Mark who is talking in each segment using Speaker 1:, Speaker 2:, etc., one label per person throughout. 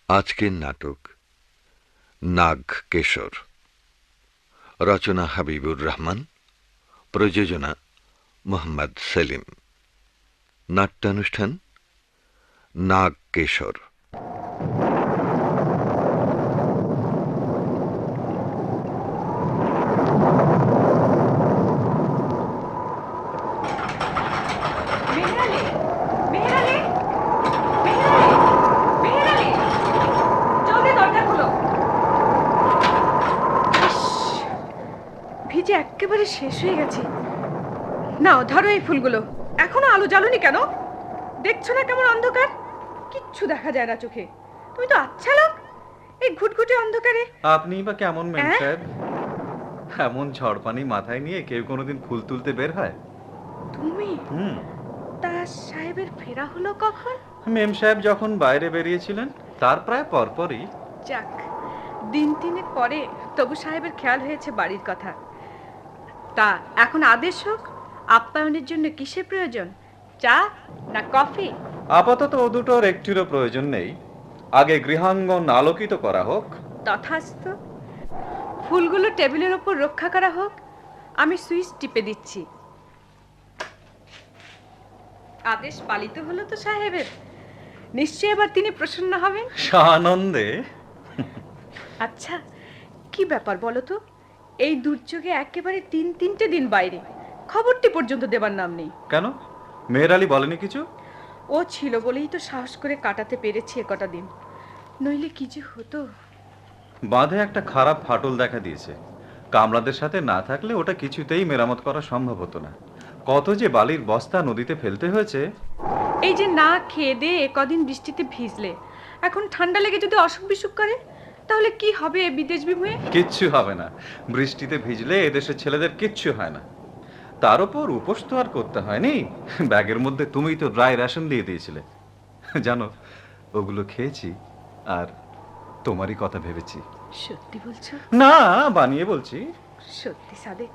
Speaker 1: আজকের নাটক নাগ কেশর, রচনা হাবিবুর রহমান, প্রযোজনা মোহাম্মদ সেলিম। নাট্যানুষ্ঠান নাগ কেশর।
Speaker 2: মেহেরালি, মেহেরালি, মেহেরালি, মেহেরালি, জলদি দরজা খোলো। ইস, ভিজে একেবারে শেষ হয়ে গেছে। নাও ধরো এই ফুলগুলো। এখনো আলো জ্বালোনি কেন? দেখছো না কেমন অন্ধকার? কিচ্ছু দেখা যায় না চোখে। তুমি তো আচ্ছা লোক, এই ঘুটঘুটে অন্ধকারে।
Speaker 3: আপনি বা কেমন মেম সাহেব? এমন ঝড় পানি মাথায় নিয়ে কেউ কোনোদিন ফুল তুলতে বের হয়?
Speaker 2: তুমি
Speaker 3: হুম।
Speaker 2: তা সাহেবের ফেরা হলো কখন?
Speaker 3: মেম সাহেব যখন বাইরে বেরিয়েছিলেন তার প্রায় পরপরই।
Speaker 2: যাক, দিন তিনেক পরে তবু সাহেবের খেয়াল হয়েছে বাড়ির কথা। তা এখন আদেশ হোক, আপ্যায়নের জন্য কিসের প্রয়োজন? চা না কফি?
Speaker 3: আপাতত ও দুটোর একটিরও প্রয়োজন নেই। আগে গৃহাঙ্গন আলোকিত করা হোক।
Speaker 2: তথাস্তু। ফুলগুলো টেবিলের ওপর রক্ষা করা হোক। আমি সুইচ টিপে দিচ্ছি। আদেশ পালিত হলো তো সাহেবের। নিশ্চয়ই এবার তিনি প্রসন্ন হবেন।
Speaker 3: সানন্দে।
Speaker 2: আচ্ছা, কি ব্যাপার বলো তো? এই দুর্যোগে একেবারে তিনটে দিন বাইরে, খবরটি পর্যন্ত দেবার নাম নেই।
Speaker 3: কেন, মেহেরালি বলেনি কিছু?
Speaker 2: ও ছিল বলেই তো সাহস করে কাটাতে পেরেছি কটা দিন, নইলে কি যে হতো।
Speaker 3: বাঁধে একটা খারাপ ফাটল দেখা দিয়েছে। কামলাদের সাথে না থাকলে ওটা কিছুতেই মেরামত করা সম্ভব হতো না। কত যে বালির বস্তা নদীতে ফেলতে হয়েছে।
Speaker 2: এই যে না খেয়ে দিয়ে কদিন বৃষ্টিতে ভিজলে, এখন ঠান্ডা লেগে যদি অসুখ বিসুখ করে, তাহলে কি হবে বিদেশ বিভুঁয়ে?
Speaker 3: কিচ্ছু হবে না। বৃষ্টিতে ভিজলে এদেশের ছেলেদের কিচ্ছু হয় না। তার উপর উপোস তো আর করতে হয়নি। ব্যাগের মধ্যে তুমিই তো ড্রাই রেশন দিয়ে দিয়েছিলে। জানো, ওগুলো খেয়েছি আর তোমারই কথা ভেবেছি।
Speaker 2: সত্যি বলছো?
Speaker 3: না, বানিয়ে বলছি।
Speaker 2: সত্যি সাদেক,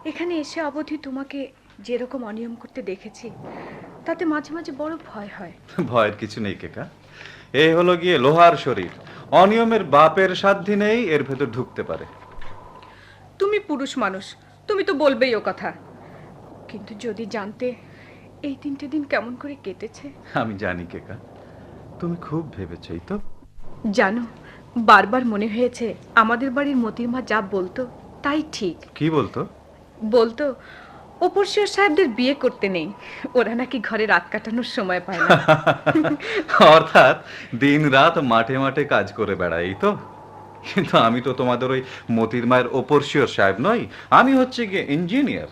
Speaker 2: এখানে এসে অবধি তোমাকে যেরকম অনিয়ম করতে দেখেছি, তাতে মাঝে মাঝে বড় ভয় হয়।
Speaker 3: ভয়ের কিছু নেই কেকা। এ হলো গিয়ে লোহার শরীর। অনিয়মের বাপের সাধ্যি নেই এর ভেতর ঢুকতে পারে।
Speaker 2: তুমি পুরুষ মানুষ, তুমি তো বলবেই ও কথা। কিন্তু যদি জানতে এই 3টে দিন কেমন করে কেটেছে।
Speaker 3: আমি জানি কেকা, তুমি খুব ভেবেছই তো।
Speaker 2: জানো, বারবার মনে হয়েছে আমাদের বাড়ির মতির মা যা বলতো তাই ঠিক।
Speaker 3: কি বলতো?
Speaker 2: বলতো উপরশিয়র সাহেবদের বিয়ে করতে নেই, ওরা নাকি ঘরে রাত কাটানোর সময় পায় না।
Speaker 3: অর্থাৎ দিন রাত মাঠে মাঠে কাজ করে বেড়ায়, এই তো। কিন্তু আমি তো তোমাদের ওই মতির মায়ের ওপরশিয়র সাহেব নই। আমি হচ্ছে গিয়ে ইঞ্জিনিয়ার।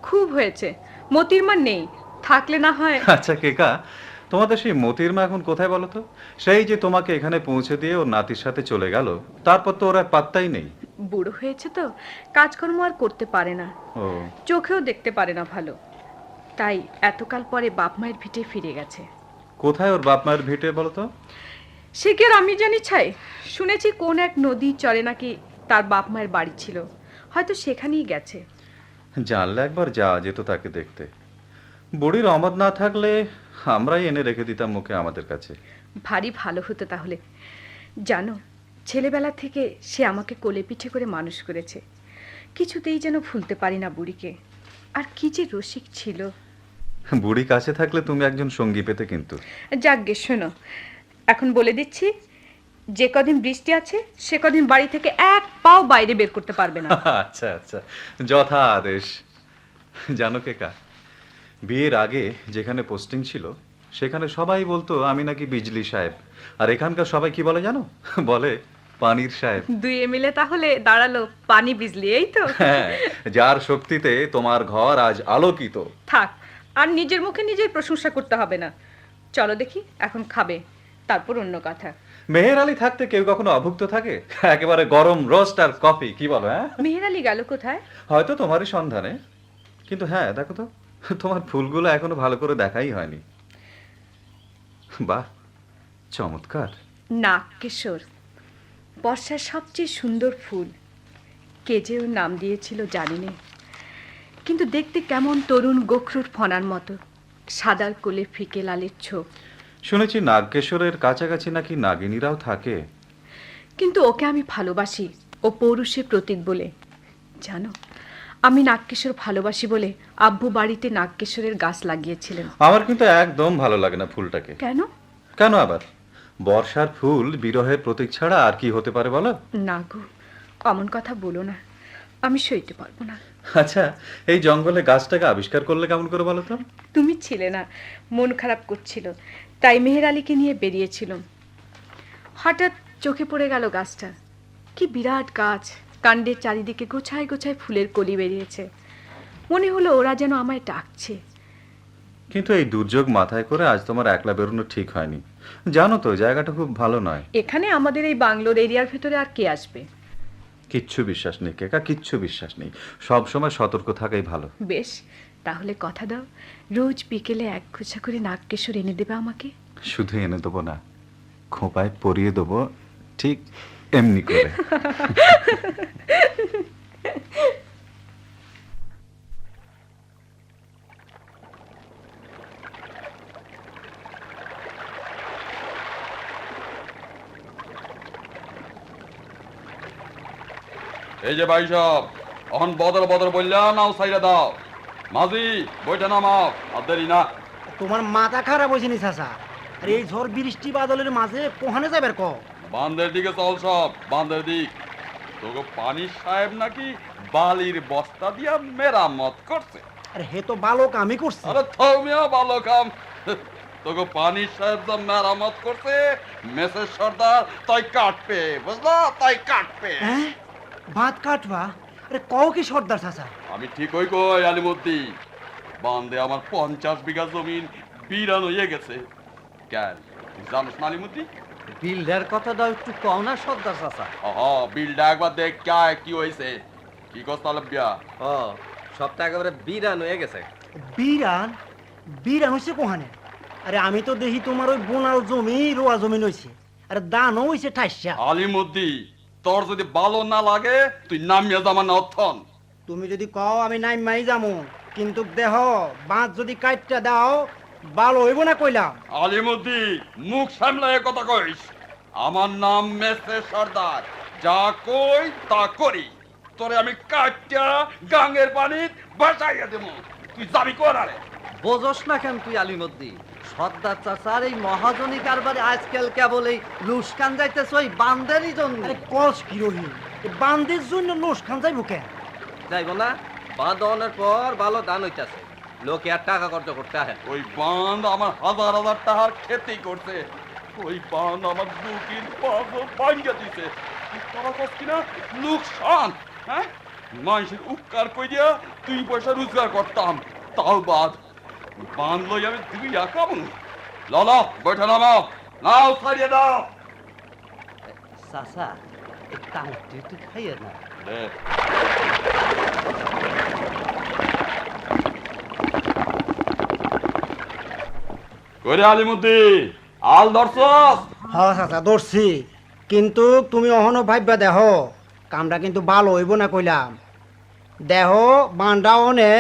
Speaker 2: খুব হয়েছে, মতির মা নেই, থাকলে না হয়।
Speaker 3: আচ্ছা কেকা, তোমাদের সেই মতির মা এখন কোথায় বলো তো? সেই যে তোমাকে এখানে পৌঁছে দিয়ে ওর নাতির সাথে চলে গেল, তারপর তো ওর আর পাত্তাই নেই।
Speaker 2: বুড়ো হয়েছে তো, কাজকর্ম আর করতে পারে না,
Speaker 3: ও,
Speaker 2: চোখেও দেখতে পারে না ভালো। তাই এতকাল পরে বাপ মায়ের ভিটে ফিরে গেছে।
Speaker 3: কোথায় ওর বাপ মায়ের ভিটে বলো তো?
Speaker 2: সে কি আর আমি জানি ছাই? শুনেছি কোন এক নদী চরে নাকি তার বাপ মায়ের বাড়ি ছিল, হয়তো সেখানেই গেছে।
Speaker 3: জানলে একবার যাওয়া যেত তাকে দেখতে। বুড়ির অমত না থাকলে আমরাই এনে রেখে দিতাম মুখে আমাদের কাছে।
Speaker 2: ভারী ভালো হতো তাহলে। জানো, ছেলেবেলা থেকে সে আমাকে কোলে পিঠে করে মানুষ করেছে। কিছুতেই যেন ভুলতে পারি না বুড়িকে। আর কি যে রসিক ছিল।
Speaker 3: বুড়ি কাছে থাকলে তুমি একজন সঙ্গী পেতে কিন্তু।
Speaker 2: যাকগে, শোনো, এখন বলে দিচ্ছি, যে কদিন বৃষ্টি আছে সে কদিন বাড়ি থেকে এক পাও বাইরে বের করতে পারবে না।
Speaker 3: আচ্ছা আচ্ছা, যথা আদেশ। জানো কেকা, বিয়ের আগে যেখানে পোস্টিং ছিল সেখানে সবাই বলতো আমি নাকি বিজলি সাহেব। আর এখানকার সবাই কি বলে জানো? বলে পানির সাহেব।
Speaker 2: দুয়ে মিলে তাহলে দাঁড়ালো পানি বিজলি, এই তো।
Speaker 3: হ্যাঁ, যার শক্তিতে তোমার ঘর আজ আলোকিত।
Speaker 2: থাক, আর নিজের মুখে নিজের প্রশংসা করতে হবে না। চলো দেখি, এখন খাবে, তারপর অন্য কথা।
Speaker 3: মেহের আলী থাকতে কেউ কখনো অভুক্ত থাকে? একেবারে গরম রোস্ট আর কফি, কি বলো? হ্যাঁ,
Speaker 2: মেহের আলী গেল কোথায়?
Speaker 3: হয়তো তোমারই সন্ধানে। কিন্তু হ্যাঁ, দেখো তো, তোমার ফুলগুলো এখনো ভালো করে দেখাই হয়নি। বাহ, চমৎকার।
Speaker 2: নাগকেশর, বর্ষার সবচেয়ে সুন্দর ফুল। কে যে ওর নাম দিয়েছিল জানি না, কিন্তু দেখতে কেমন তরুণ গোখরুর ফনার মতো, সাদার কোলে ফিকে লালের ছোপ।
Speaker 3: শুনেছি নাগকেশরের কাছাকাছি নাকি নাগিনীরাও থাকে।
Speaker 2: কিন্তু ওকে আমি ভালোবাসি, ও পৌরুষের প্রতীক বলে। জানো, আমি নাগকেশর ভালোবাসি বলে আব্বু বাড়িতে নাগকেশরের গাছ লাগিয়েছিলেন।
Speaker 3: আমার কিন্তু একদম ভালো লাগে না ফুলটাকে।
Speaker 2: কেন?
Speaker 3: কেন আবার? বর্ষার ফুল বিরহের প্রতীক ছাড়া আর কি হতে পারে বলো?
Speaker 2: না গো, অমন কথা বলো না, আমি সইতে পারবো না।
Speaker 3: আচ্ছা, এই জঙ্গলে গাছটাকে আবিষ্কার করলে কেমন করে বলো তো?
Speaker 2: তুমি ছিলে না, মন খারাপ করছিল, তাই মেহের আলীকে নিয়ে বেরিয়েছিলাম। হঠাৎ চোখে পড়ে গেল গাছটা। কি বিরাট গাছ, কাণ্ডের চারিদিকে গোছায় গোছায় ফুলের কলি বেরিয়েছে। মনে হলো ওরা যেন আমায় ডাকছে।
Speaker 3: কিন্তু এই দুর্যোগ মাথায় করে আজ তোমার একলা বেরোনো ঠিক হয়নি। জানো তো জায়গাটা খুব ভালো নয়।
Speaker 2: এখানে আমাদের এই বাংলোর এরিয়ার ভেতরে আর কে আসবে?
Speaker 3: কিচ্ছু বিশ্বাস নেই কেকা, কিচ্ছু বিশ্বাস নেই। সব সময় সতর্ক থাকাই ভালো।
Speaker 2: বেশ, তাহলে কথা দাও, রোজ বিকেলে এক গোছা করে নাগকেশর এনে দেবে আমাকে।
Speaker 3: শুধু এনে দেবো না, খোঁপায় পরিয়ে দেবো, ঠিক এমনি করে।
Speaker 4: এই যে ভাই সব অহন বদর বদর বললা নাও সাইরা দাও। মাঝি বইটা নামাও, আর দেরি না।
Speaker 5: তোমার মাথা খারাপ হয়েছে নি চাচা? আর এই ঝড় বৃষ্টি বাদলের মাঝে কোহানে যাবে ক?
Speaker 4: বান্দের দিকে চল, সব বান্দের দিক। তোকে পানির সাহেব নাকি বালির বস্তা দিয়া মেরামত করছে।
Speaker 5: আর হে তো ভালো কামই করছে।
Speaker 4: আরে থমিয়া ভালো কাম। তোকে পানির সাহেব যা মেরামত করছে, মেসের সর্দার তাই কাটবে, বুঝলা? তাই কাটবে।
Speaker 5: হ্যাঁ, ভাত কাটবা? আরে কও কি সর্দার চাচা?
Speaker 4: আমি ঠিক ওই কই আলিমুদ্দি, বান্দে আমার 50 বিঘা জমিন বিরান হয়ে গেছে। কেন তুই জানোস না আলিমুদ্দি?
Speaker 6: বিল্ডার কথাটা একটু কও না সর্দার চাচা।
Speaker 4: বিলটা একবার দেখ কি হয়েছে। কি কস তালবিয়া?
Speaker 6: ও, সবটা একেবারে বিরান হয়ে গেছে।
Speaker 5: বিরান? বিরান হয়েছে কোহানে? আরে আমি তো দেখি তোমার ওই বোনাল জমি রোয়া জমি হয়েছে, আরে দানও হয়েছে 28টা।
Speaker 4: আলিমুদ্দি, তোর যদি ভালো না লাগে তুই নামিয়ে যামা না অথন।
Speaker 5: তুমি যদি কও আমি নাই মাই যামু, কিন্তু দেহ বাঁধ যদি কাটটা দাও ভালো হইব না কইলাম।
Speaker 4: আলিমুদ্দি, মুখ সামলায় কথা কইস। আমার নাম মেসে সর্দার, যা কই তা করি। তোরে আমি কাটটা গাঙ্গের পানি বাঁচাইয়া দেব। তুই যাবি কোনারে?
Speaker 6: বোঝস না কেন তুই আলিমদ্দি? সর্দার চাচার এই মহাজনী কারবারে আজকাল কেবল এই লুস্কান যাইতেছ ওই বান্দেরই জন্য।
Speaker 5: আরে কস কি রহিম, বান্দের জন্য লোস খান যাইব কেন?
Speaker 6: যাইব না? বাঁধনের পর ভালো দান হইতাছে, লোকে আর টাকা খরচ করতে আহে।
Speaker 4: ওই বাঁধ আমার হাজার হাজার টাকার ক্ষতি করছে। ওই বাঁধ আমার দুকিন পাগল ভাঙ্গা দিছে। তারা কস কিনা লোকসান। হ্যাঁ, মানুষের উপকার কই দিয়া 2 পয়সা রোজগার করতাম, তাও বাদ। বাঁধ লই আমি 2 আকাম। লালা বৈঠা নামাও, নাও ছাড়িয়ে দাও।
Speaker 6: চাচা, এই কামড়টি একটু খাইয়ে না।
Speaker 4: দে। কইরে আলিমুদ্দি, আল ধরছস?
Speaker 5: হ্যাঁ চাচা ধরছি, কিন্তু তুমি অহনো ভাববা দেহ কামটা কিন্তু ভালো হইব না কইলাম। দেহ বান্ডা অনে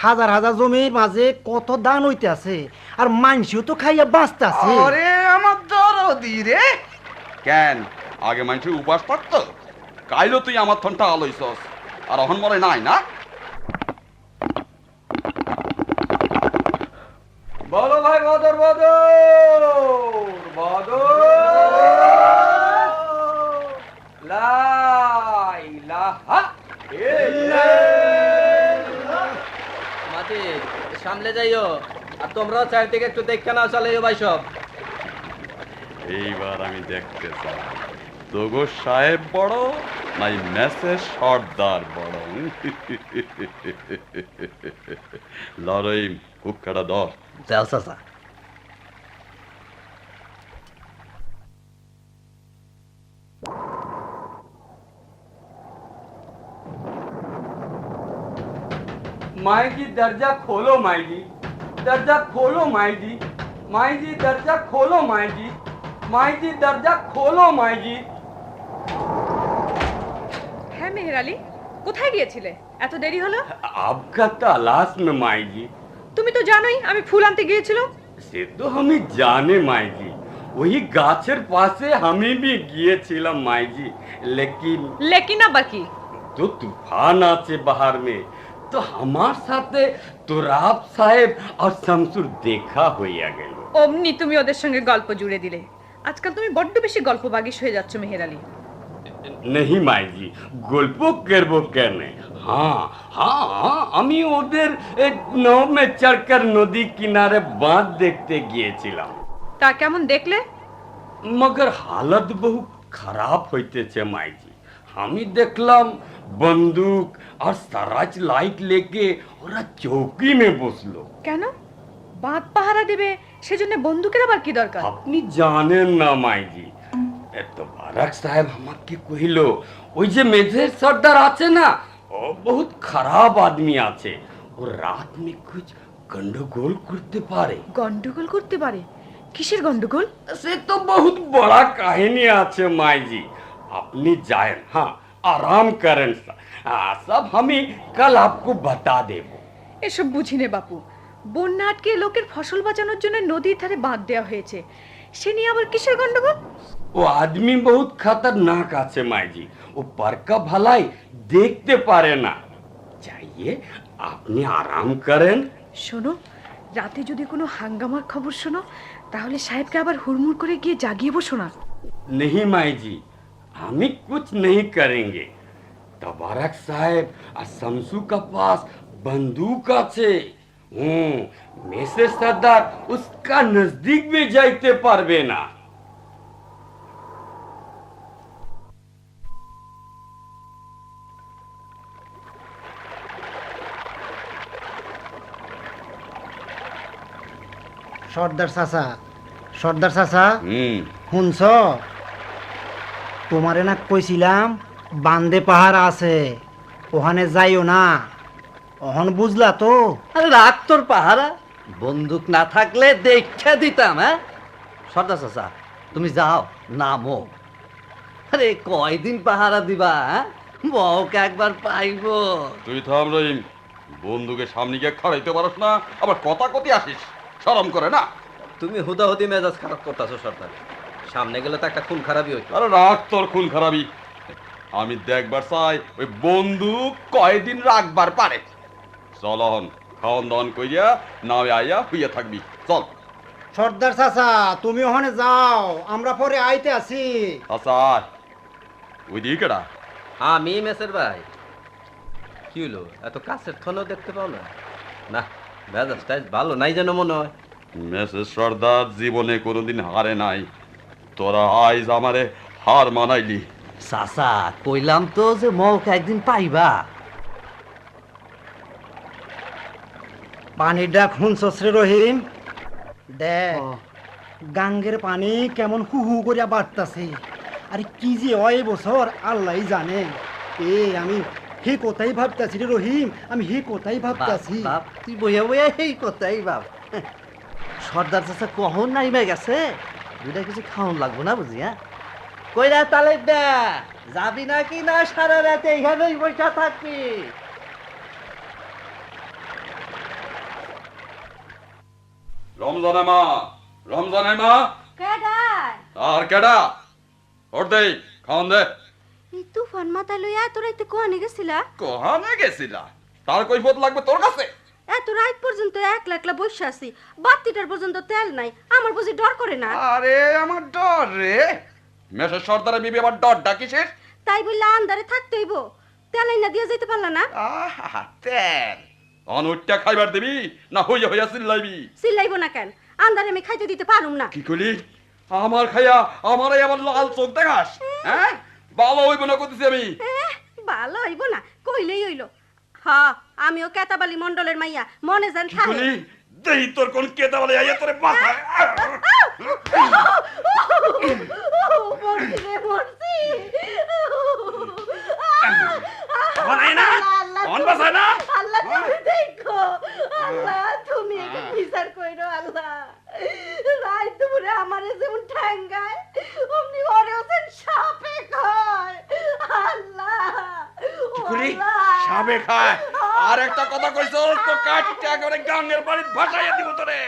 Speaker 5: হাজার হাজার জমির মাঝে কত দান হইতে আছে, আর মানসিও তো খাইয়া বাঁচতে আছে।
Speaker 4: আরে আমার দরদি রে। কেন আগে মানুষের উপাস থাকতো? কাইলো তুই আমার থনটা আলইছস, আর অহন মরে নাই না? বলো ভাই, বদর বদর বদর লা ইলাহা ইল্লাল্লাহ।
Speaker 6: মাটি সামলে যাইও, আর তোমরাও চারিদিকে একটু দেখে নাও চলে ভাই সব।
Speaker 4: এইবার আমি দেখতে চাই তোগো সাহেব বড় নাই মেসের সর্দার বড়। লড়াই হুক্কাটা ধর।
Speaker 6: যাও চাচা।
Speaker 7: माई जी दर्जा खोलो माई जी, दर्जा खोलो माई जी, माई जी दर्जा खोलो माई जी, माई जी दर्जा खोलो माई जी।
Speaker 2: হ্যাঁ মেহের আলী, কোথায় গিয়েছিলে? এত দেরি হলো।
Speaker 7: आपका तलाश में माई जी।
Speaker 2: তুমি তো জানোই আমি ফুল আনতে গিয়েছিলাম।
Speaker 7: সে তো আমি জানি মাইজি, ওই গাছের পাশে আমি भी গিয়েছিলাম মাইজি, लेकिन
Speaker 2: লেকিন আবার কি?
Speaker 7: तो तूफान আছে बाहर में, तो আমার সাথে তোরাব সাহেব আর শামসুর দেখা হইয়া গেল।
Speaker 2: অমনি তুমি ওদের সঙ্গে গল্প জুড়ে দিলে। আজকাল তুমি বড্ড বেশি গল্পবাগীশ হয়ে যাচ্ছ মেহের আলী।
Speaker 7: नहीं माईजी, গল্প করবো কেন? हाँ हाँ हाँ, আমি ওদের নাও में चढ़कर নদী কিনারে বাঁধ দেখতে গিয়েছিলাম।
Speaker 2: তা কেমন দেখলে?
Speaker 7: मगर हालत बहुत खराब হইতেছে মাইজি। আমি দেখলাম বন্দুক আর সারাজ লাইট লেকে ওরা চৌকি মে বসলো।
Speaker 2: কেন? বাঁধ পাহারা দেবে, সেজন্য বন্দুকের আবার কি দরকার?
Speaker 7: আপনি জানেন না মাইজি, এত বারাক সাহেব আমাকে কহিল ওই যে মেজর সর্দার আছে না, ও বহুত খারাপ আদমি আছে, ও রাত মে কুছ গন্ডগোল করতে পারে।
Speaker 2: গন্ডগোল করতে পারে? কিসের গন্ডগোল?
Speaker 7: সে তো বহুত বড় কাহিনী আছে মাইজি, আপনি जाएं, हाँ आराम करें, सब আমি কাল आपको बता দেব।
Speaker 2: এসব বুঝি নে বাপু। বন্যা আটকে লোকের ফসল বাঁচানোর জন্য নদীর ধারে বাঁধ দেওয়া হয়েছে, সে নিয়ে আবার কিসের গন্ডগোল?
Speaker 7: ও আদমি বহুত খতরনাক আছে মাইজি, ও পারকা ভালাই দেখতে পারে না। চাইয়ে আপনি আরাম করেন।
Speaker 2: শোনো, রাতে যদি কোনো হাঙ্গামার খবর শোনো, তাহলে সাহেবকে আবার হুড়মুড় করে গিয়ে জাগিয়ে বসো না।
Speaker 7: नहीं माई जी, हमें कुछ नहीं करेंगे। तबारक साहब और शमसू का पास बंदूक আছে। মেসেজ সর্দার उसका नजदीक में যাইতে পারবে না।
Speaker 5: সর্দার চাচা, সর্দার চাচা, শুনছ? তোমারে না কইছিলাম বান্দে পাহাড় আছে, ওখানে যাইও না। ওখান বুঝলা তো?
Speaker 6: আরে রাখ তোর পাহারা, বন্দুক না থাকলে দেখা দিতাম। হ্যাঁ সর্দার চাচা, তুমি যাও, নামো। আরে কয়দিন পাহারা দিবা? হ্যাঁ, বউকে একবার পাইব।
Speaker 4: তুই থাম রহিম, বন্ধুকে সামনে গিয়ে খাড়াইতে পারস না, আবার কথা কতি আসিস, শরম করে না?
Speaker 6: তুমি হুদাহুদি মেজাজ খারাপ করতেছো সর্দার, সামনে গেলে তো একটা খুন খারাপই হইতো।
Speaker 4: আরে রাখ তোর খুন খারাপি, আমি দেখবার চাই ওই বন্দুক কয়দিন রাখবার পারে। চল হন, খাওয়ান দাওয়ান কইয়া নামে আইয়া হইয়া থাকবি, চল।
Speaker 5: সর্দার চাচা, তুমি ওখানে যাও, আমরা পরে আইতে আছি।
Speaker 4: আচ্ছা ওই দিকে কেডা?
Speaker 6: আমি মেসের ভাই। কি হলো, এত কাছের থনেও দেখতে পাও না? না, মেজাজটা ভালো নাই যেন মনে হয়।
Speaker 4: মেসেজ সর্দার জীবনে কোনোদিন হারে নাই, তোরা আইজ আমারে হার মানাইলি।
Speaker 6: চাচা, কইলাম তো যে মৌকে একদিন পাইবা।
Speaker 5: পানির ডাক শুনছস রে রহিম? দেখ, গাঙ্গের পানি কেমন হু হু করিয়া বাড়তাছে। আরে কি যে হয় বছর আল্লাহ জানে। আমি হে কোথায় ভাবতাছি রে রহিম, আমি হে কোথায় ভাবতাছি।
Speaker 6: বাপ, তুই বইয়া বইয়া এই কথাই বাপ। সর্দার চাচা কখন নাইমে গেছে, দুইটা কিছু খাওয়ান লাগবো না বুঝি? হ্যাঁ, কইরা তালে দে, যাবি নাকি না সারা রাতে এইখানেই বসে থাকবি?
Speaker 4: রমজানের মা, রমজানের মা।
Speaker 8: কেডায়?
Speaker 4: আর কেডা? ওর দেই, খাওয়ান দে।
Speaker 8: এই তুফান মাথা লইয়া এত রাইতে কোহানে গেছিলা?
Speaker 4: কোহানে গেছিলা? তার কৈফিয়ত লাগবে তোর কাছে?
Speaker 8: এত রাত পর্যন্ত একলা একলা বসে আছি, বাতিটার পর্যন্ত তেল নাই, আমার বুঝি ডর করে না?
Speaker 4: আরে আমার ডর রে, মেসেজ সর্দারের বিবি আবার ডর ডাকিসের?
Speaker 8: তাই বললে আন্দারে থাকতে হইব, তেলাই না দিয়ে যেতে পারলা না?
Speaker 4: আহা তেল অনুটটা খাইবার দিবি না হইয়া হইয়া চিল্লাইবি?
Speaker 8: চিল্লাইব না কেন, আন্দারে আমি খাইতে দিতে পারুম না।
Speaker 4: কি কইলি? আমার খাইয়া আমারে আবার লাল চোখ দেখাস? হ্যাঁ, ভালো হইব না কইতেছি আমি।
Speaker 8: ভালো হইব না কইলেই হইল। হ্যাঁ, আমিও কেতাবালি মন্ডলের মাইয়া, মনে যান
Speaker 4: কি
Speaker 8: থাকে।
Speaker 4: কইলি? দেই তোর কোন কেতা বলে আইয়া তোরে মাথায়।
Speaker 8: মরছি রে, মরছি।
Speaker 4: বানাই না? মন বাসায় না?
Speaker 8: আল্লাহ তুমি দেখো, আল্লাহ তুমি একে বিচার কইরো। আল্লাহ রাত দুপুরে আমারে যেমন ঠ্যাঙ্গায়, অমনি ওরে ওসেন সাপে খায়। আল্লাহ
Speaker 4: কি কইলি? সাবে খায়? আর একটা কথা কইছস তো কাটটা করে গাঙ্গের বাড়িতে ভাসাইয়া দিব তোরে।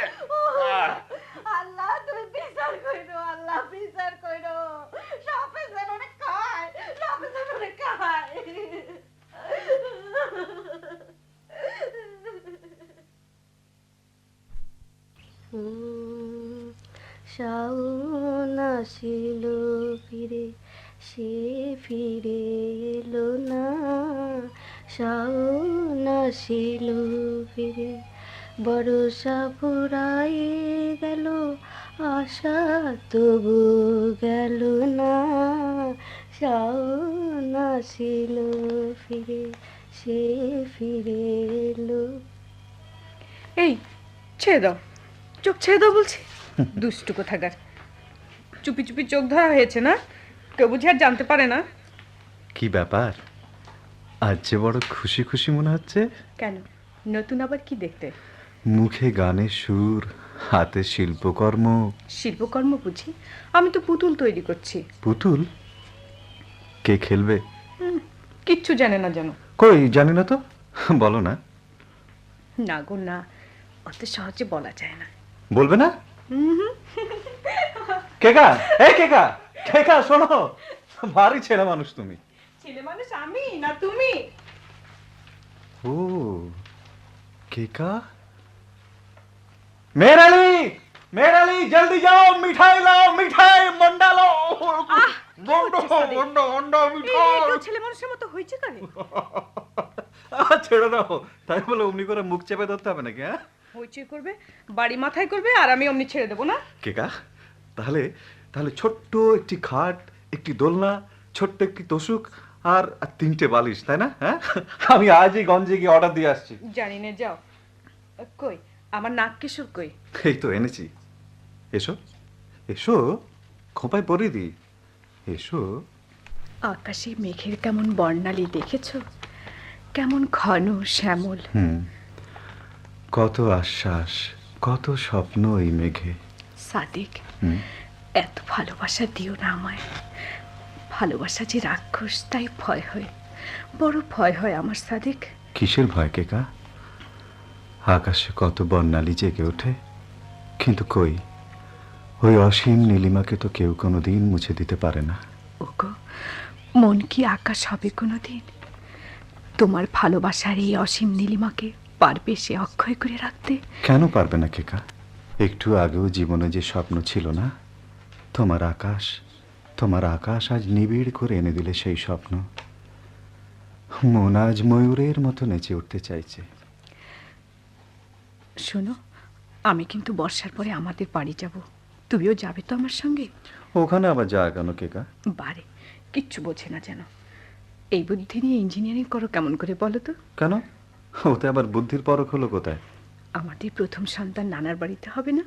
Speaker 8: আল্লাহ তুমি বিচার কইরো, আল্লাহ বিচার কইরো। সাপে যেন ওরে খায়, সাপে যেন ওরে খায়। শাওন আসিল ফিরে, সে ফিরে এলো না। শাওন আসিল ফিরে, বরষা ফুরায়ে গেল, আশা তবু গেল না। শাওন আসিল ফিরে, সে ফিরে এলো।
Speaker 2: এই ছেড়ে দাও, চোখ ছেড়ে দাও বলছি। দুষ্টু কোথাকার, চুপি চুপি চোখ ধরা হয়েছে না, কেউ বুঝি আর জানতে পারে না।
Speaker 3: কি ব্যাপার, আজ যে বড় খুশি খুশি মনে হচ্ছে?
Speaker 2: কেন, নতুন আবার কি দেখতে?
Speaker 3: মুখে গানের সুর, হাতে শিল্পকর্ম।
Speaker 2: শিল্পকর্ম বুঝি? আমি তো পুতুল তৈরি করছি।
Speaker 3: পুতুল? কে খেলবে?
Speaker 2: কিচ্ছু জানে না যেন।
Speaker 3: কই জানি না তো, বলো না।
Speaker 2: না গো না, অত সহজে বলা যায় না।
Speaker 3: বলবে না? কেকা, এই কেকা, কেকা শোনো, ভারী ছেলে মানুষ তুমি।
Speaker 2: ছেলে মানুষ আমি না তুমি?
Speaker 3: ও কেকা, মেরালি, মেরালি জলদি যাও, মিঠাই লাও, মিঠাই মন্ডা লাও।
Speaker 2: ছেলে মানুষের মতো হয়েছে কানে।
Speaker 3: ছেড়ে দাও, তাই বলে অমনি করে মুখ চেপে ধরতে হবে নাকি? হ্যাঁ,
Speaker 2: হইচই করবে, বাড়ি মাথায় করবে, আর আমি অমনি ছেড়ে দেবো না।
Speaker 3: কেকা, তাহলে তাহলে ছোট্ট একটি খাট, একটি দোলনা, ছোট্ট একটি তোষক আর 3টে বালিশ, তাই না? হ্যাঁ, আমি আজই গঞ্জে গিয়ে অর্ডার দিয়ে আসছি।
Speaker 2: জানি না, যাও। কই আমার নাক কিশোর কই?
Speaker 3: এই তো এনেছি। এসো এসো, খোঁপায় পরিয়ে দিই, এসো।
Speaker 2: আকাশে মেঘের কেমন বর্ণালী দেখেছো? কেমন ঘন শ্যামল।
Speaker 3: কত আশ্বাস, কত স্বপ্ন এই মেঘে।
Speaker 2: সাদিক, এত ভালোবাসা দিও না আমায়। ভালোবাসা যে রাক্ষস, তাই ভয় হয়, বড় ভয় হয় আমার সাদিক।
Speaker 3: কিসের ভয় কেকা? আকাশে কত বর্ণালী জেগে ওঠে, কিন্তু কই, ওই অসীম নীলিমাকে তো কেউ কোনোদিন মুছে দিতে পারে না।
Speaker 2: ওগো, মন কি আকাশ হবে কোনোদিন? তোমার ভালোবাসার এই অসীম নীলিমাকে পারবে সে অক্ষয় করে রাখতে?
Speaker 3: কেন পারবে না কেকা? একটু আগেও জীবনে যে স্বপ্ন ছিল না, তোমার আকাশ, তোমার আকাশ আজ নিবিড় করে এনে দিলে সেই স্বপ্ন। মন আজ ময়ূরের মতো নেচে উঠতে চাইছে।
Speaker 2: শোনো, আমি কিন্তু বর্ষার পরে আমাদের বাড়ি যাব। তুমিও যাবে তো আমার সঙ্গে?
Speaker 3: ওখানে আবার যা কেন কেকা?
Speaker 2: বারে কিচ্ছু বোঝে না যেন। এই বুদ্ধি নিয়ে ইঞ্জিনিয়ারিং করো কেমন করে বলো তো?
Speaker 3: কেন, ওতে আবার বুদ্ধির পরখ হলো কোথায়?
Speaker 2: আমাদের প্রথম সন্তান নানার বাড়িতে হবে না?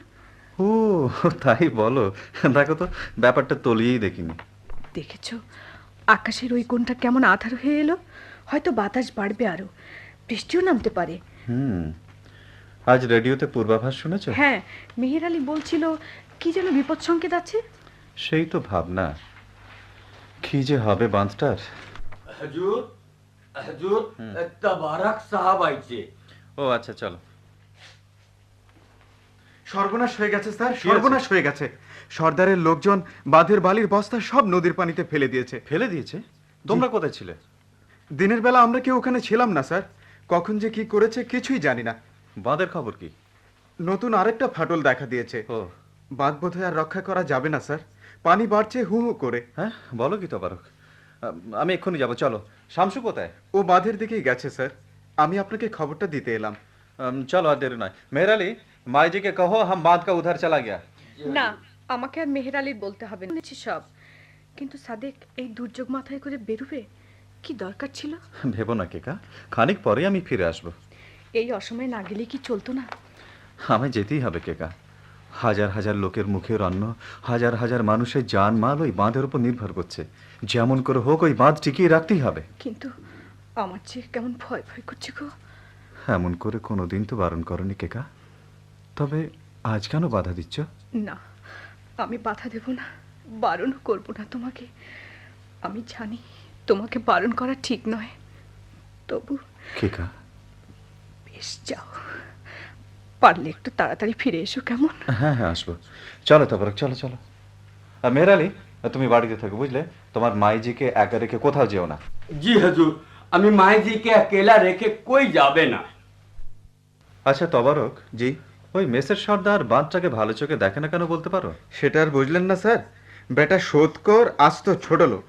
Speaker 3: ও তাই বলো, দেখো তো, ব্যাপারটা তলিয়েই দেখিনি।
Speaker 2: দেখেছো আকাশের ওই কোণটা কেমন আধার হয়ে এলো? হয়তো বাতাস বাড়বে, আরো বৃষ্টিও নামতে পারে।
Speaker 3: আজ রেডিওতে পূর্বাভাস শুনেছো?
Speaker 2: হ্যাঁ, মেহের আলী বলছিল কি যেন বিপদ সংকেত আছে।
Speaker 3: সেই তো ভাবনা, কি যে হবে বাঁধটার।
Speaker 7: হুজুর, হুজুর, তবারক সাহেব আইছে।
Speaker 3: ও আচ্ছা, চলো।
Speaker 9: সর্বনাশ হয়ে গেছে স্যার, সর্বনাশ হয়ে গেছে। সর্দারের লোকজন বাঁধের বালির বস্তা সব নদীর পানিতে ফেলে দিয়েছে।
Speaker 3: ফেলে দিয়েছে? তোমরা কোথায় ছিলে?
Speaker 9: দিনের বেলা আমরা কেউ ওখানে ছিলাম না স্যার, কখন যে কি করেছে কিছুই জানি না।
Speaker 3: বাঁধের খবর কি?
Speaker 9: নতুন আরেকটা ফাটল দেখা দিয়েছে।
Speaker 3: ও,
Speaker 9: বাঁধ বোধহয় আর রক্ষা করা যাবে না স্যার, পানি বাড়ছে হু হু করে।
Speaker 3: হ্যাঁ, বলো কি তবারক? আমি এক্ষুনি যাবো, চলো। শামসু কোথায়?
Speaker 9: ও বাঁধের দিকেই গেছে স্যার, আমি আপনাকে খবরটা দিতে এলাম।
Speaker 3: চলো, আর দেরি নয়। মেহের আলী, মাইজিকে কহো হাম বাঁধ কা উধার চলা গিয়া।
Speaker 2: না, আমাকে আর মেহের আলীর বলতে হবে না, শুনেছি সব। কিন্তু সাদেক এই দুর্যোগ মাথায় করে বেরোবে, কি দরকার ছিল?
Speaker 3: ভেবো না কেকা, খানিক পরে আমি ফিরে আসবো।
Speaker 2: এই অসময়ে না গেলে কি চলতো না?
Speaker 3: আমায় যেতেই হবে কেকা। হাজার হাজার লোকের মুখের অন্ন, হাজার হাজার মানুষের জান মাল ওই বাঁধের উপর নির্ভর করছে। যেমন করে হোক ওই বাঁধ টিকিয়ে রাখতেই হবে।
Speaker 2: কিন্তু আমার যে কেমন ভয় ভয় করছে গো।
Speaker 3: এমন করে কোনোদিন তো বারণ করনি কেকা, তবে আজ কেন বাধা দিচ্ছ?
Speaker 2: না, আমি বাধা দেব না, বারণও করবো না তোমাকে। আমি জানি তোমাকে বারণ করা ঠিক নয়, তবু।
Speaker 3: কেকা,
Speaker 2: বেশ যাও, পারলে একটু তাড়াতাড়ি ফিরে এসো কেমন?
Speaker 3: হ্যাঁ হ্যাঁ আসবো। চলো তারপর, চলো চলো। আর মেহের আলী, তুমি বাড়িতে থাকো বুঝলে, তোমার মাইজিকে একা রেখে কোথাও যেও না।
Speaker 7: जी हजूर, अमी माई जी के अकेला रेखे कोई जावे ना।
Speaker 3: আচ্ছা তবারক জি, ওই মেসের সর্দার বাঁধটাকে ভালো চোখে দেখে না কেন বলতে পারো?
Speaker 9: সেটা আর বুঝলেন না স্যার? বেটা শোধকর, আস্ত ছোট লোক।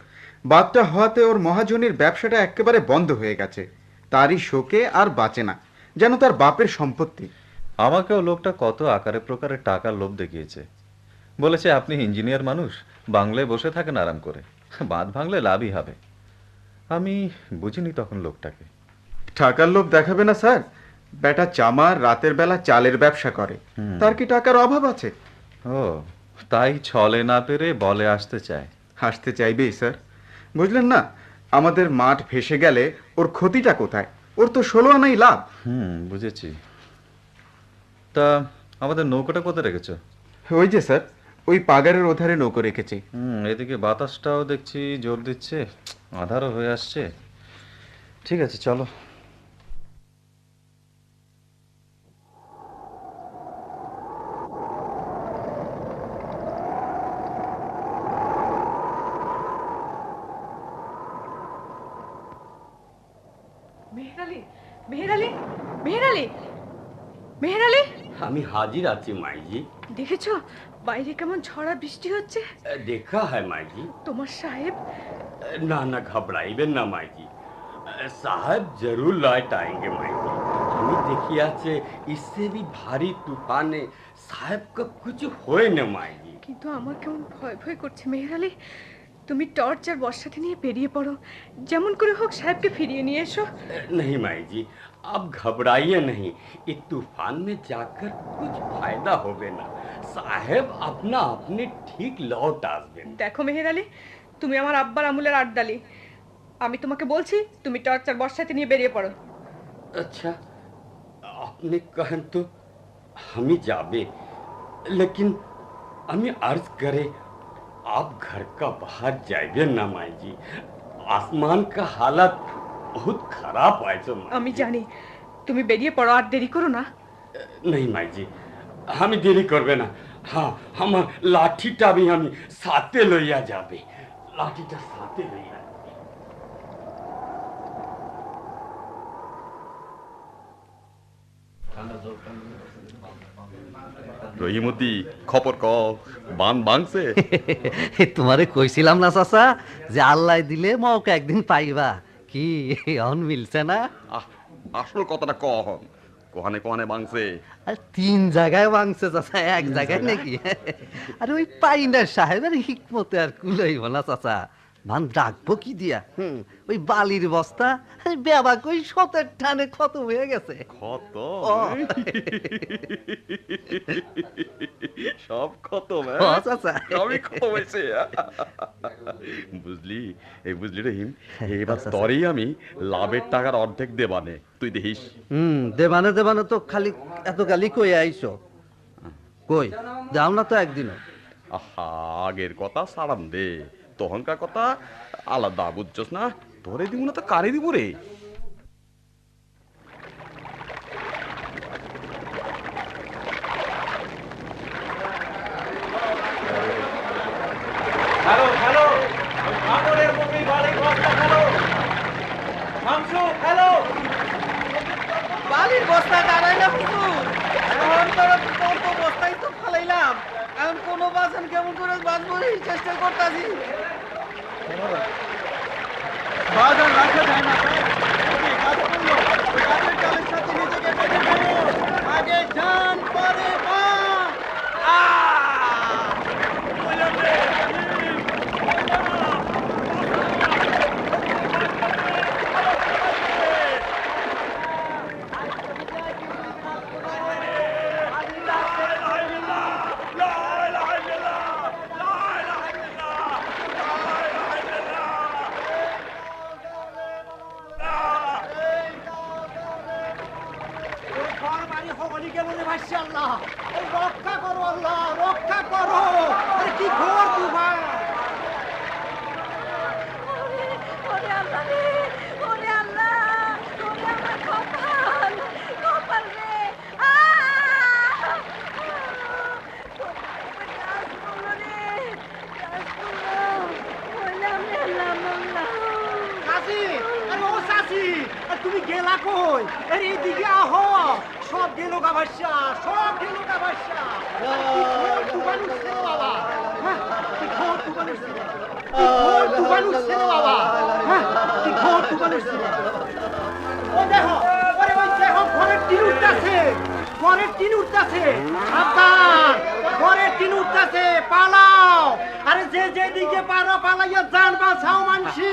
Speaker 9: বাদটা হওয়াতে ওর মহাজনীর ব্যবসাটা একেবারে বন্ধ হয়ে গেছে। তারই শোকে আর বাঁচে না, যেন তার বাপের সম্পত্তি।
Speaker 3: আমাকেও লোকটা কত আকারে প্রকারে টাকার লোভ দেখিয়েছে। বলেছে আপনি ইঞ্জিনিয়ার মানুষ, বাংলায় বসে থাকেন আরাম করে, বাঁধ ভাঙলে লাভই হবে। আমি বুঝিনি তখন লোকটাকে।
Speaker 9: টাকার লোভ দেখাবে না স্যার? বেটা চামার রাতের বেলা চালের ব্যবসা করে, তার কি টাকার অভাব আছে?
Speaker 3: ও তাই ছলে না পেরে বলে আসতে চায়।
Speaker 9: হাসতে চাইবেই স্যার, বুঝলেন না? আমাদের মাঠ ভেসে গেলে ওর ক্ষতিটা কোথায়? ওর তো 16 আনাই লাভ।
Speaker 3: বুঝেছি। তা আমাদের নৌকাটা কোথায় রেখেছো?
Speaker 9: ওই যে স্যার, ওই পাগারের ওধারে নৌকো রেখেছি।
Speaker 3: এদিকে বাতাসটাও দেখছি জোর দিচ্ছে, আধারও হয়ে আসছে। ঠিক আছে চলো।
Speaker 2: মেহের আলী, মেহের আলী, মেহের আলী, মেহের আলী,
Speaker 7: আমি হাজির আছি মাই जी।
Speaker 2: দেখেছো বাইরে কেমন ঝড় আর বৃষ্টি হচ্ছে?
Speaker 7: देखा है माई जी।
Speaker 2: তোমার সাহেব
Speaker 7: ना ना घबराइबे ना माई जी, साहब जरूर लौट आएंगे माई जी। हमें देखिए আছে इससे भी भारी तूफाने साहब का कुछ होए ना माई जी।
Speaker 2: কিন্তু আমার কেমন ভয় ভয় করছে মেহের আলী। তুমি টর্চ আর বর্ষাতে নিয়ে বেরিয়ে পড়ো, যেমন করে হোক সাহেবকে ফিরিয়ে নিয়ে এসো।
Speaker 7: नहीं माई जी, आप घबराइए नहीं, इस तूफान में जाकर कुछ फायदा होवे ना, साहेब अपना अपने ठीक लौट आसबेन।
Speaker 2: দেখো মেহের আলী, তুমি আমার আব্বার আমুলের আড্ডালি। আমি তোমাকে বলছি তুমি টর্চ আর বর্ষাতে নিয়ে বেরিয়ে পড়ো।
Speaker 7: अच्छा आपने कहन तो हम ही जाबे, लेकिन हमें अर्ज करे आप घर का बाहर जाइए ना माई जी, आसमान का हालत बहुत खराब है जो माई
Speaker 2: আমি
Speaker 7: जी।
Speaker 2: জানি, তুমি বেরিয়ে পড়ো আর দেরি করো না।
Speaker 7: नहीं माई जी, हम देरी करबे ना। हाँ, हम लाठीटा भी हम साथे लइया जाबे, लाठीटा साथे लइया।
Speaker 4: রহিমতি, খবর ক, বান ভাঙছে?
Speaker 6: তোমারে কইছিলাম না চাচা যে আল্লাহ দিলে মৌকে একদিন পাইবা। কি অন মিলছে না?
Speaker 4: আসল কথাটা ক, কোহানে কোহানে ভাঙছে?
Speaker 6: আর 3 জায়গায় ভাঙছে চাচা, এক জায়গায় নাকি? আরে ওই পাইনার সাহেবের হিকমতে আর কুলাইব না চাচা। মান রাখবো কি দিয়া? ওই বালির বস্তা বেবা কই 7 টানে খতম হয়ে গেছে।
Speaker 4: ক্ষত
Speaker 6: ও।
Speaker 4: সব খতম?
Speaker 6: ও চাচা।
Speaker 4: সবই খতম হয়েছে? বুঝলি, এই বুঝলি রহিম, এবার
Speaker 6: চাচা।
Speaker 4: তরেই আমি লাভের টাকার অর্ধেক দেবানে, তুই দেখিস।
Speaker 6: দেবানে দেবানে তো খালি এত গালি কই আইছো। কই যাও না তো একদিনও?
Speaker 4: আহা, আগের কথা সারাম দে, তখনকার কথা আলাদা, বুঝছস না? তোরে দিব না তো কারে দিব রে?
Speaker 3: হ্যালো হ্যালো, আমরের মুখে বালি বস্তা হ্যালো, শামসু হ্যালো,
Speaker 5: বালির বস্তা দাঁড়াইলে হুজুর, এখন তো বস্তাই তো ফালাইলাম, এখন কোনো বাসন কেমন করে বাঁচবো এই চেষ্টা করতেছি।
Speaker 9: বাজার রাখা যায় না স্যার। ওকে, কাজ করলো। ওই কাজের চালের সাথে নিজেকে বেঁধে ফেলো। আগে যান, পরে পান।
Speaker 5: বাড়ি হলি কেমন ভাসছে আল্লাহ। তুমি গেলা কই? আরে এইদিকে আহো, সব গেল গা ভাষা, সব গেল গা ভাষা। তুফান উঠছে রে বাবা, হ্যাঁ, কি ঘোর তুফান উঠছে রে। কি ঘোর তুফান উঠছে রে বাবা, হ্যাঁ, কি ঘোর তুফান উঠছে রে। ও দেখো, ওরে ওই দেখো ঘরের টিন উঠতেছে, ঘরের টিন উঠতেছে, সাবধান, ঘরের টিন উঠতেছে, পালাও। আরে যে যেদিকে পারো পালাইয়া জান বাঁচাও মানসি,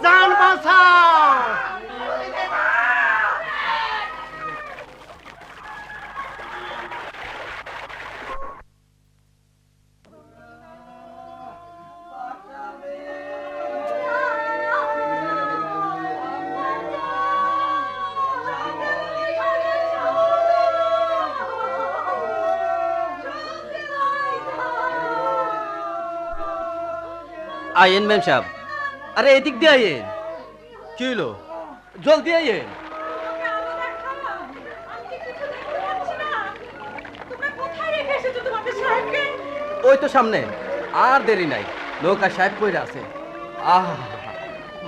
Speaker 5: জান বাঁচাও।
Speaker 6: আইন ম্যাম সাহেব, আরে এদিক দিয়ে আইন। কি হলো? জলদি আইন। ওই তো সামনে, আর দেরি নাই, নৌকা সাহেব কইরা আছে। আহ,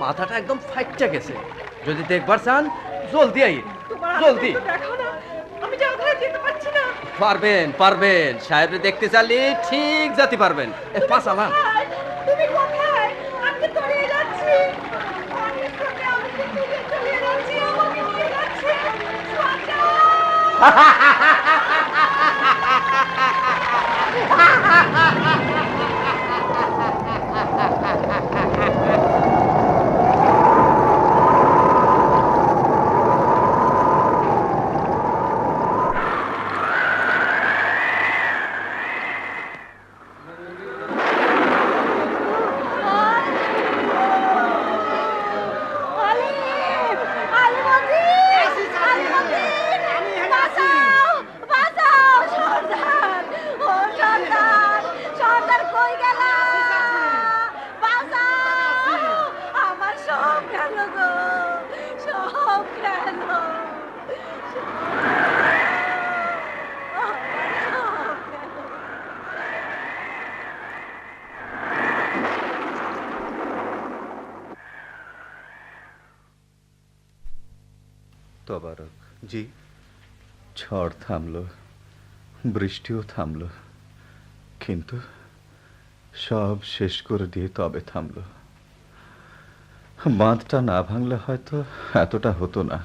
Speaker 6: মাথাটা একদম ফাইটটা গেছে। যদি দেখবার চান জলদি আইন, জলদি।
Speaker 2: আমি যে ওখানে যেতে পারছি না।
Speaker 6: পারবেন পারবেন, সাহেবরে দেখতে চাইলে ঠিক যেতে পারবেন। পাঁচালাম।
Speaker 2: তুমি কোথায়? আমি তলিয়ে যাচ্ছি। পানির স্রোতে আমি ডুবে তলিয়ে যাচ্ছি, আমাকে নিয়ে যাচ্ছে।
Speaker 3: তবারক জি, ঝড় থামলো, বৃষ্টিও থামলো, কিন্তু সব শেষ করে দিয়ে তবে থামলো। বাঁধটা না ভাঙলে হয়তো এতটা হতো না।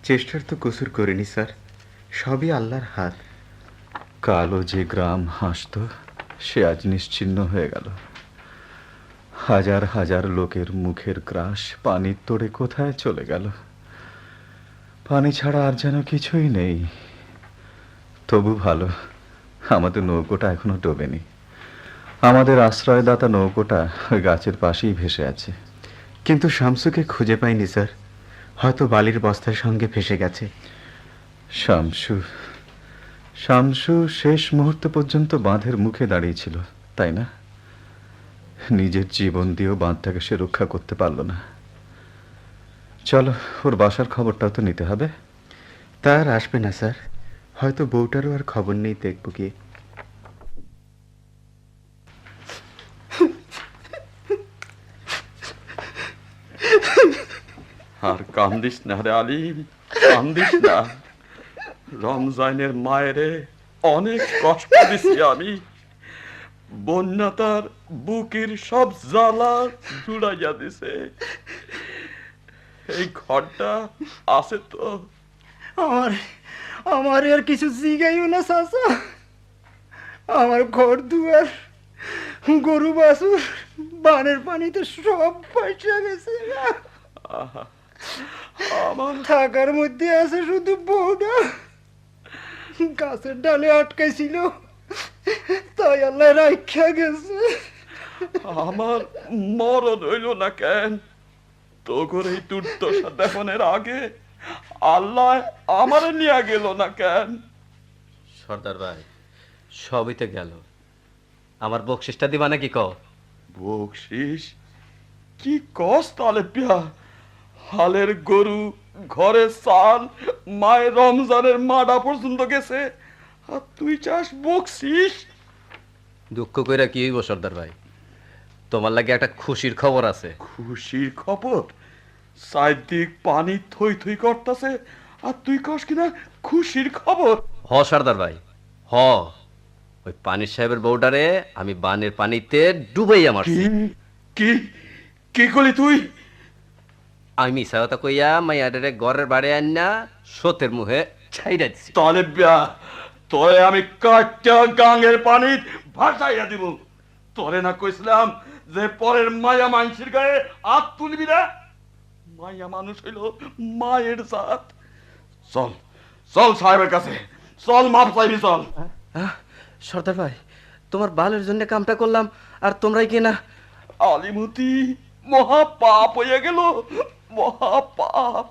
Speaker 9: চেষ্টার তো কসুর করিনি স্যার, সবই আল্লাহর হাত।
Speaker 3: কালো যে গ্রাম হাসত সে আজ নিশ্চিহ্ন হয়ে গেল। হাজার হাজার লোকের মুখের গ্রাস পানির তোড়ে কোথায় চলে গেল। পানি ছাড়া আর যেন কিছুই নেই। তবু ভালো, আমাদের নৌকোটা এখনো ডোবেনি। আমাদের আশ্রয়দাতা নৌকোটা ওই গাছের পাশেই ভেসে আছে।
Speaker 9: কিন্তু শামসুকে খুঁজে পাইনি স্যার, হয়তো বালির বস্তার সঙ্গে ভেসে গেছে।
Speaker 3: শামসু, শামসু শেষ মুহূর্ত পর্যন্ত বাঁধের মুখে দাঁড়িয়েছিল, তাই না? নিজের জীবন দিয়েও বাঁধটাকে সে রক্ষা করতে পারল না। চলো, ওর বাসার খবরটাও তো নিতে হবে।
Speaker 9: তার আসবে না স্যার, হয়তো বউটারও আর খবর নেই, দেখব গিয়ে।
Speaker 4: আর কান্দিস না রে আলিম, কান্দিস না। রমজানের মায়েরে অনেক কষ্ট দিছি আমি। বন্যা তার বুকের সব জ্বালা জুড়াইয়া দিছে। এই ঘরটা আছে তো?
Speaker 5: আমার আর কিছু জিগাইও না চাচা। আমার ঘর দুয়ার, গরু বাছুর বানের পানিতে সব পয়সা গেছে।
Speaker 4: আমার
Speaker 5: থাকার মধ্যে আছে শুধু বউটা, গাছের ডালে আটকাইছিল, তাই আল্লাহ রাখা গেছে।
Speaker 4: আমার মরণ হইল না কেন? তোর এই দুর্দশা দেখানোর আগে আল্লাহ আমারে নিয়ে গেল না কেন?
Speaker 6: সর্দার ভাই, সবই তো গেল, আমার বকশিসটা দিবা নাকি ক?
Speaker 4: বকশিস? কি কস তালে পিয়া? হালের গরু, ঘরে চাল, মায়ের রমজানের মাডা পর্যন্ত গেছে, আর তুই চাস বকশিস?
Speaker 6: দুঃখ কইরা কি হইব সর্দার ভাই, তোমার লাগে একটা খুশির খবর আছে।
Speaker 4: খুশির খবর? চারদিক পানি থই থই করতেছে, আর তুই কস কিনা খুশির খবর।
Speaker 6: হ সর্দার ভাই হ, ওই পানির সাহেবের বউটারে আমি বানের পানিতে ডুবাইয়া
Speaker 4: কি
Speaker 6: মারছি।
Speaker 4: কি কি করলি তুই?
Speaker 6: আমি মিছা কথা কইয়া মাইয়াডারে ঘরের বাড়ি আন্না সোতের মুহে ছাইড়া দিছি।
Speaker 4: তাহলে তোরে আমি কাটটা গাঙ্গের পানি ভাসাইয়া দিব। তোরে না কইছিলাম যে পরের মায়া মানুষের গায়ে হাত তুলবি না? মায়া মানুষ হইল মায়ের জাত। চল চল সাহেবের কাছে, চল মাপ চাইবি, চল।
Speaker 6: সর্দার ভাই, তোমার বালের জন্য কামটা করলাম, আর তোমরাই কি না?
Speaker 4: আলিমতি মহা পাপ হয়ে গেল, মহা পাপ।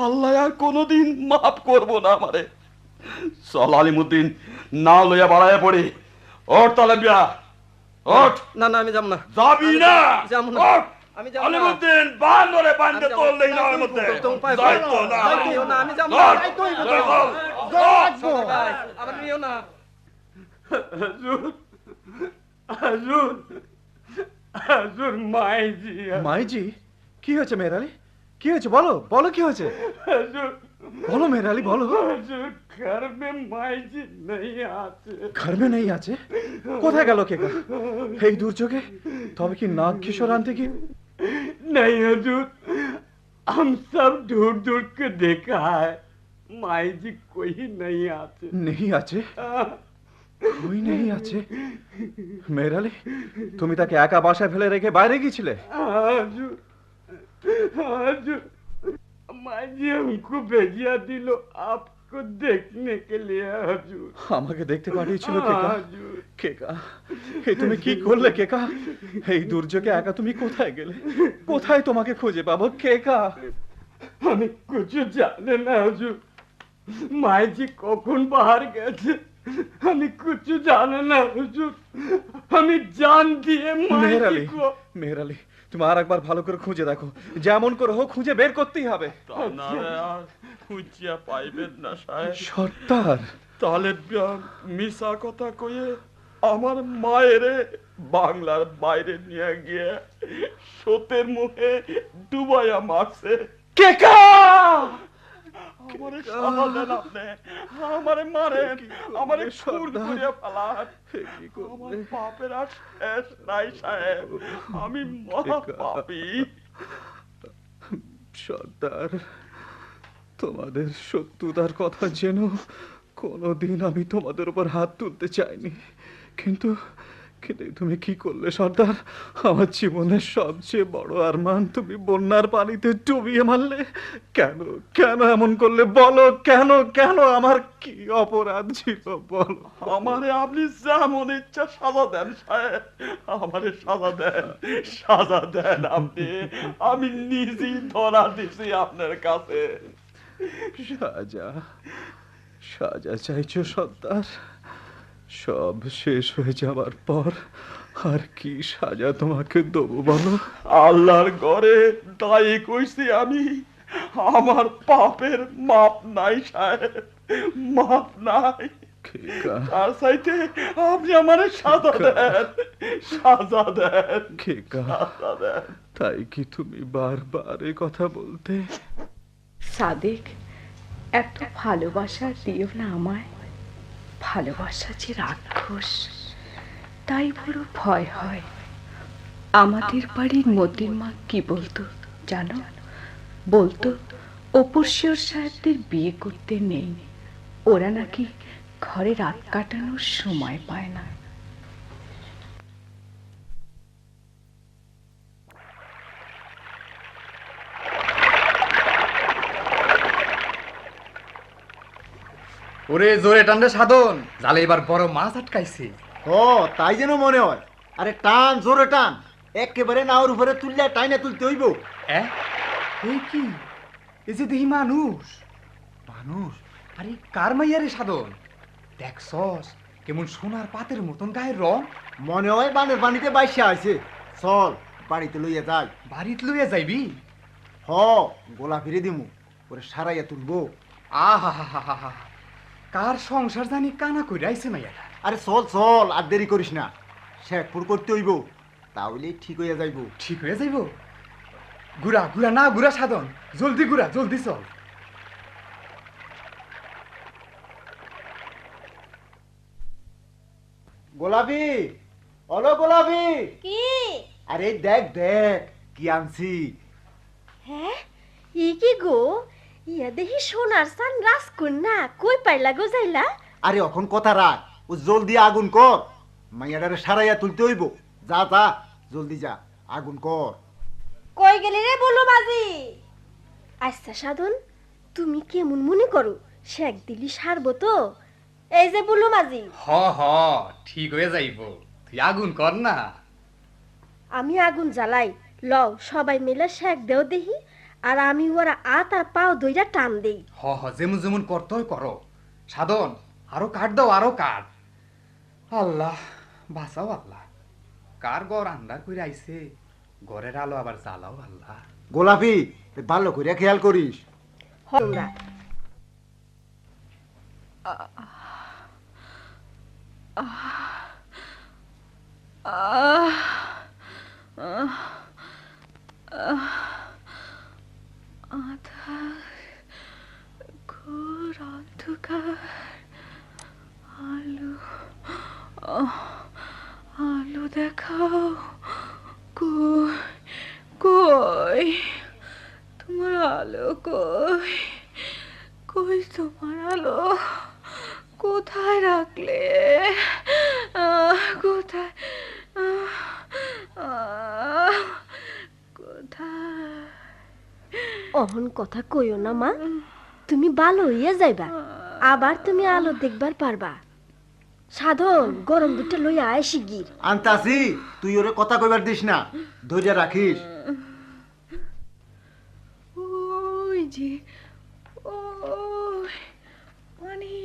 Speaker 4: আল্লাহ আর কোনোদিন মাফ করবো না আমারে। চল আলিমুদ্দিন, না লইয়া বাড়াইয়া পড়ি। ওঠ তাহলে বিয়া, ওঠ।
Speaker 6: না না, আমি যাব না।
Speaker 4: যাবি না?
Speaker 6: যাবো না।
Speaker 4: ওঠ।
Speaker 6: আমি যাব না।
Speaker 4: আলিমুদ্দিন বান্দরে বান্দে তোললেই না ওর মধ্যে। যাইতো না।
Speaker 6: আমি যাব
Speaker 4: চল,
Speaker 6: না।
Speaker 4: চল, চল।
Speaker 6: ভাই, আমার নিও না।
Speaker 7: হুজুর, হুজুর মাইজি,
Speaker 9: মাইজি, কি হয়েছে মেহরালি? কি হয়েছে বলো, বলো কি হয়েছে?
Speaker 7: হুজুর,
Speaker 9: বলো মেহরালি, বলো।
Speaker 7: হুজুর घर में माइजी नहीं आते।
Speaker 9: घर में नहीं আছে? কোথায় গেল কেকা এই দুর্যোগে? তবে কি নাগ কিশোর আনতে কি?
Speaker 7: नहीं हुजूर, हम सब ढूंढ ढूंढ के देखा है, माइजी कोई नहीं आते।
Speaker 9: নেই আছে? কই নেই আছে? মেহরালি, তুমি তাকে একা বাসায় ফেলে রেখে বাইরে গিয়েছিলে?
Speaker 7: हुजूर, हुजूर, माइजी हमको भेजिया दिलो आपको देखने के लिए हुजूर।
Speaker 9: আমাকে দেখতে পাঠিয়েছিল কেকা?
Speaker 7: हुजूर,
Speaker 9: কেকা, এই তুমি কি করলে কেকা? এই দুর্যোগে একা তুমি কোথায় গেলে? কোথায় তোমাকে খুঁজে পাবো কেকা?
Speaker 7: हमें कुछ जाने ना हुजूर, माइजी कौन बाहर गए थे, हमें कुछ जाने ना हुजूर, हमें जान दिए
Speaker 9: মেহরালি,
Speaker 7: माइजी को।
Speaker 9: মেহরালি, তুমি আর একবার ভালো করে খুঁজে দেখো, যেমন করে হোক খুঁজে বের করতেই হবে।
Speaker 4: তা নাহলে আর খুঁজিয়া পাইবেন না সাহেব।
Speaker 9: সর্দার,
Speaker 4: তাহলে মিশা কথা কয়ে আমার মায়েরে বাংলার বাইরে নিয়ে গিয়ে সোতের মুখে ডুবাইয়া মারছে।
Speaker 9: কেকা!
Speaker 4: আমারে সাজা দেন আপনি, আমারে মারেন, আমারে খুন
Speaker 9: সর্দার।
Speaker 4: করিয়া ফেলান। আমার পাপের আর শেষ নাই সাহেব, আমি মহা পাপী।
Speaker 9: সর্দার, তোমাদের শত্রুতার কথা জেনে কোনোদিন আমি তোমাদের উপর হাত তুলতে চাইনি, কিন্তু কিন্তু তুমি কি করলে সর্দার? আমার জীবনের সবচেয়ে বড় আরমান তুমি বন্যার পানিতে ডুবিয়ে মারলে। কেন কেন এমন করলে বলো? কেন কেন? আমার কি অপরাধ ছিল বলো?
Speaker 4: আমারে আপনি যেমন ইচ্ছা সাজা দেন সাহেব, আমারে সাজা দেন, সাজা দেন আপনি। আমি নিজেই ধরা দিছি আপনার কাছে।
Speaker 9: সাজা, সাজা চাইছো সর্দার? সব শেষ হয়ে যাবার পর আর কি সাজা তোমাকে দেবো বলো?
Speaker 4: আল্লাহর ঘরে দায়ী কইছি আমি, আমার পাপের মাপ নাই সাহেব, মাপ নাই।
Speaker 9: কেকা,
Speaker 4: তার চাইতে আপনি আমারে সাজা দেন, সাজা দেন,
Speaker 9: কেকা,
Speaker 4: সাজা দেন।
Speaker 9: তাই কি তুমি বারবার এ কথা বলতে?
Speaker 2: সাদেক, এত ভালোবাসা দিও না আমায়। ভালোবাসা যে রাক্ষস, তাই বড় ভয় হয়। আমাদের বাড়ির মতির মা কি বলতো জানো? বলতো অপরশিয়র সাহেবদের বিয়ে করতে নেই, ওরা নাকি ঘরে রাত কাটানোর সময় পায় না।
Speaker 10: ওরে জোরে টানলে সাধন, জালে এবার বড় মাছ আটকাইছে।
Speaker 5: ও তাই যেন মনে হয়। আরে টান, জোরে টান, একেবারে নাওর উপরে তুললে টাইনে তুলতে হইব।
Speaker 10: এই কি, এই যে দেখি মানুষ, মানুষ, আরে কার মাইয়া রে সাধন? দেখছস কেমন সোনার পাতের মতন গায়ের রং?
Speaker 5: মনে হয় বানের পানিতে বাইসা আছে। চল বাড়িতে লইয়া যাই।
Speaker 10: বাড়িতে লইয়া যাইবি?
Speaker 5: হ, গোলা ফিরে দিমু, পরে সারাইয়া তুলবো।
Speaker 10: আহা হা হা হা, কার সংসার জানি কানা কইরা আইছে মাইয়াটা।
Speaker 5: আরে চল চল, আর দেরি করিস না, শেখপুর করতে হইব, তাহলে ঠিক হইয়া যাইব।
Speaker 10: ঠিক হয়ে যাইব? ঘুরা ঘুরা না ঘুরা সাধন, জলদি ঘুরা, জলদি চল।
Speaker 5: গোলাপি, ওলো গোলাপি,
Speaker 8: কি
Speaker 5: আরে দেখ দেখ কি আনছি।
Speaker 8: হ্যাঁ ই কি গো, ইয়া দেখি সোনার সান রাজকন্যা, কই পাইলা গো যাইলা?
Speaker 5: আরে এখন কথা রাখ, ও জলদি আগুন কর, মাইয়াটারে সারাইয়া তুলতে হইব। যা যা জলদি যা, আগুন কর।
Speaker 8: কই গেলি রে বলো বাজি? আচ্ছা সাধন, তুমি কেমন মনে করো শেখ দিলি সারবো তো? এই যে বলো মাঝি,
Speaker 10: হ হ ঠিক হয়ে যাইব, তুই আগুন কর না।
Speaker 8: আমি আগুন জ্বালাই, লও সবাই মিলে শেখ দেও দেহি, আর আমি ওরা আত আর পাও দইরা টান দেই।
Speaker 10: হ হ যেমন যেমন করতে হয় করো। সাধন আরো কাঠ দাও, আরো কাঠ। আল্লাহ বাঁচাও আল্লাহ, কার ঘর আন্ধার করে আইছে, ঘরের আলো আবার জ্বালাও আল্লাহ।
Speaker 5: গোলাপি ভালো করে খেয়াল করিস।
Speaker 8: তোমরা
Speaker 2: আধার ঘোর অন্ধকার, আলো আলো দেখাও, কই কই তোমার আলো, কই কই তোমার আলো, কোথায় রাখলে, কোথায়, কোথায়?
Speaker 8: অহন কথা কইও না মা, তুমি ভালো হইয়া যাইবা, আবার তুমি আলো দেখবার পারবা। সাধন গরম দুধটা লইয়া আয় শিগগির।
Speaker 5: আনতাছি, তুই ওরে কথা কইবার দিস না, ধৈর্য রাখিস।
Speaker 2: ওই যে ওই পানি,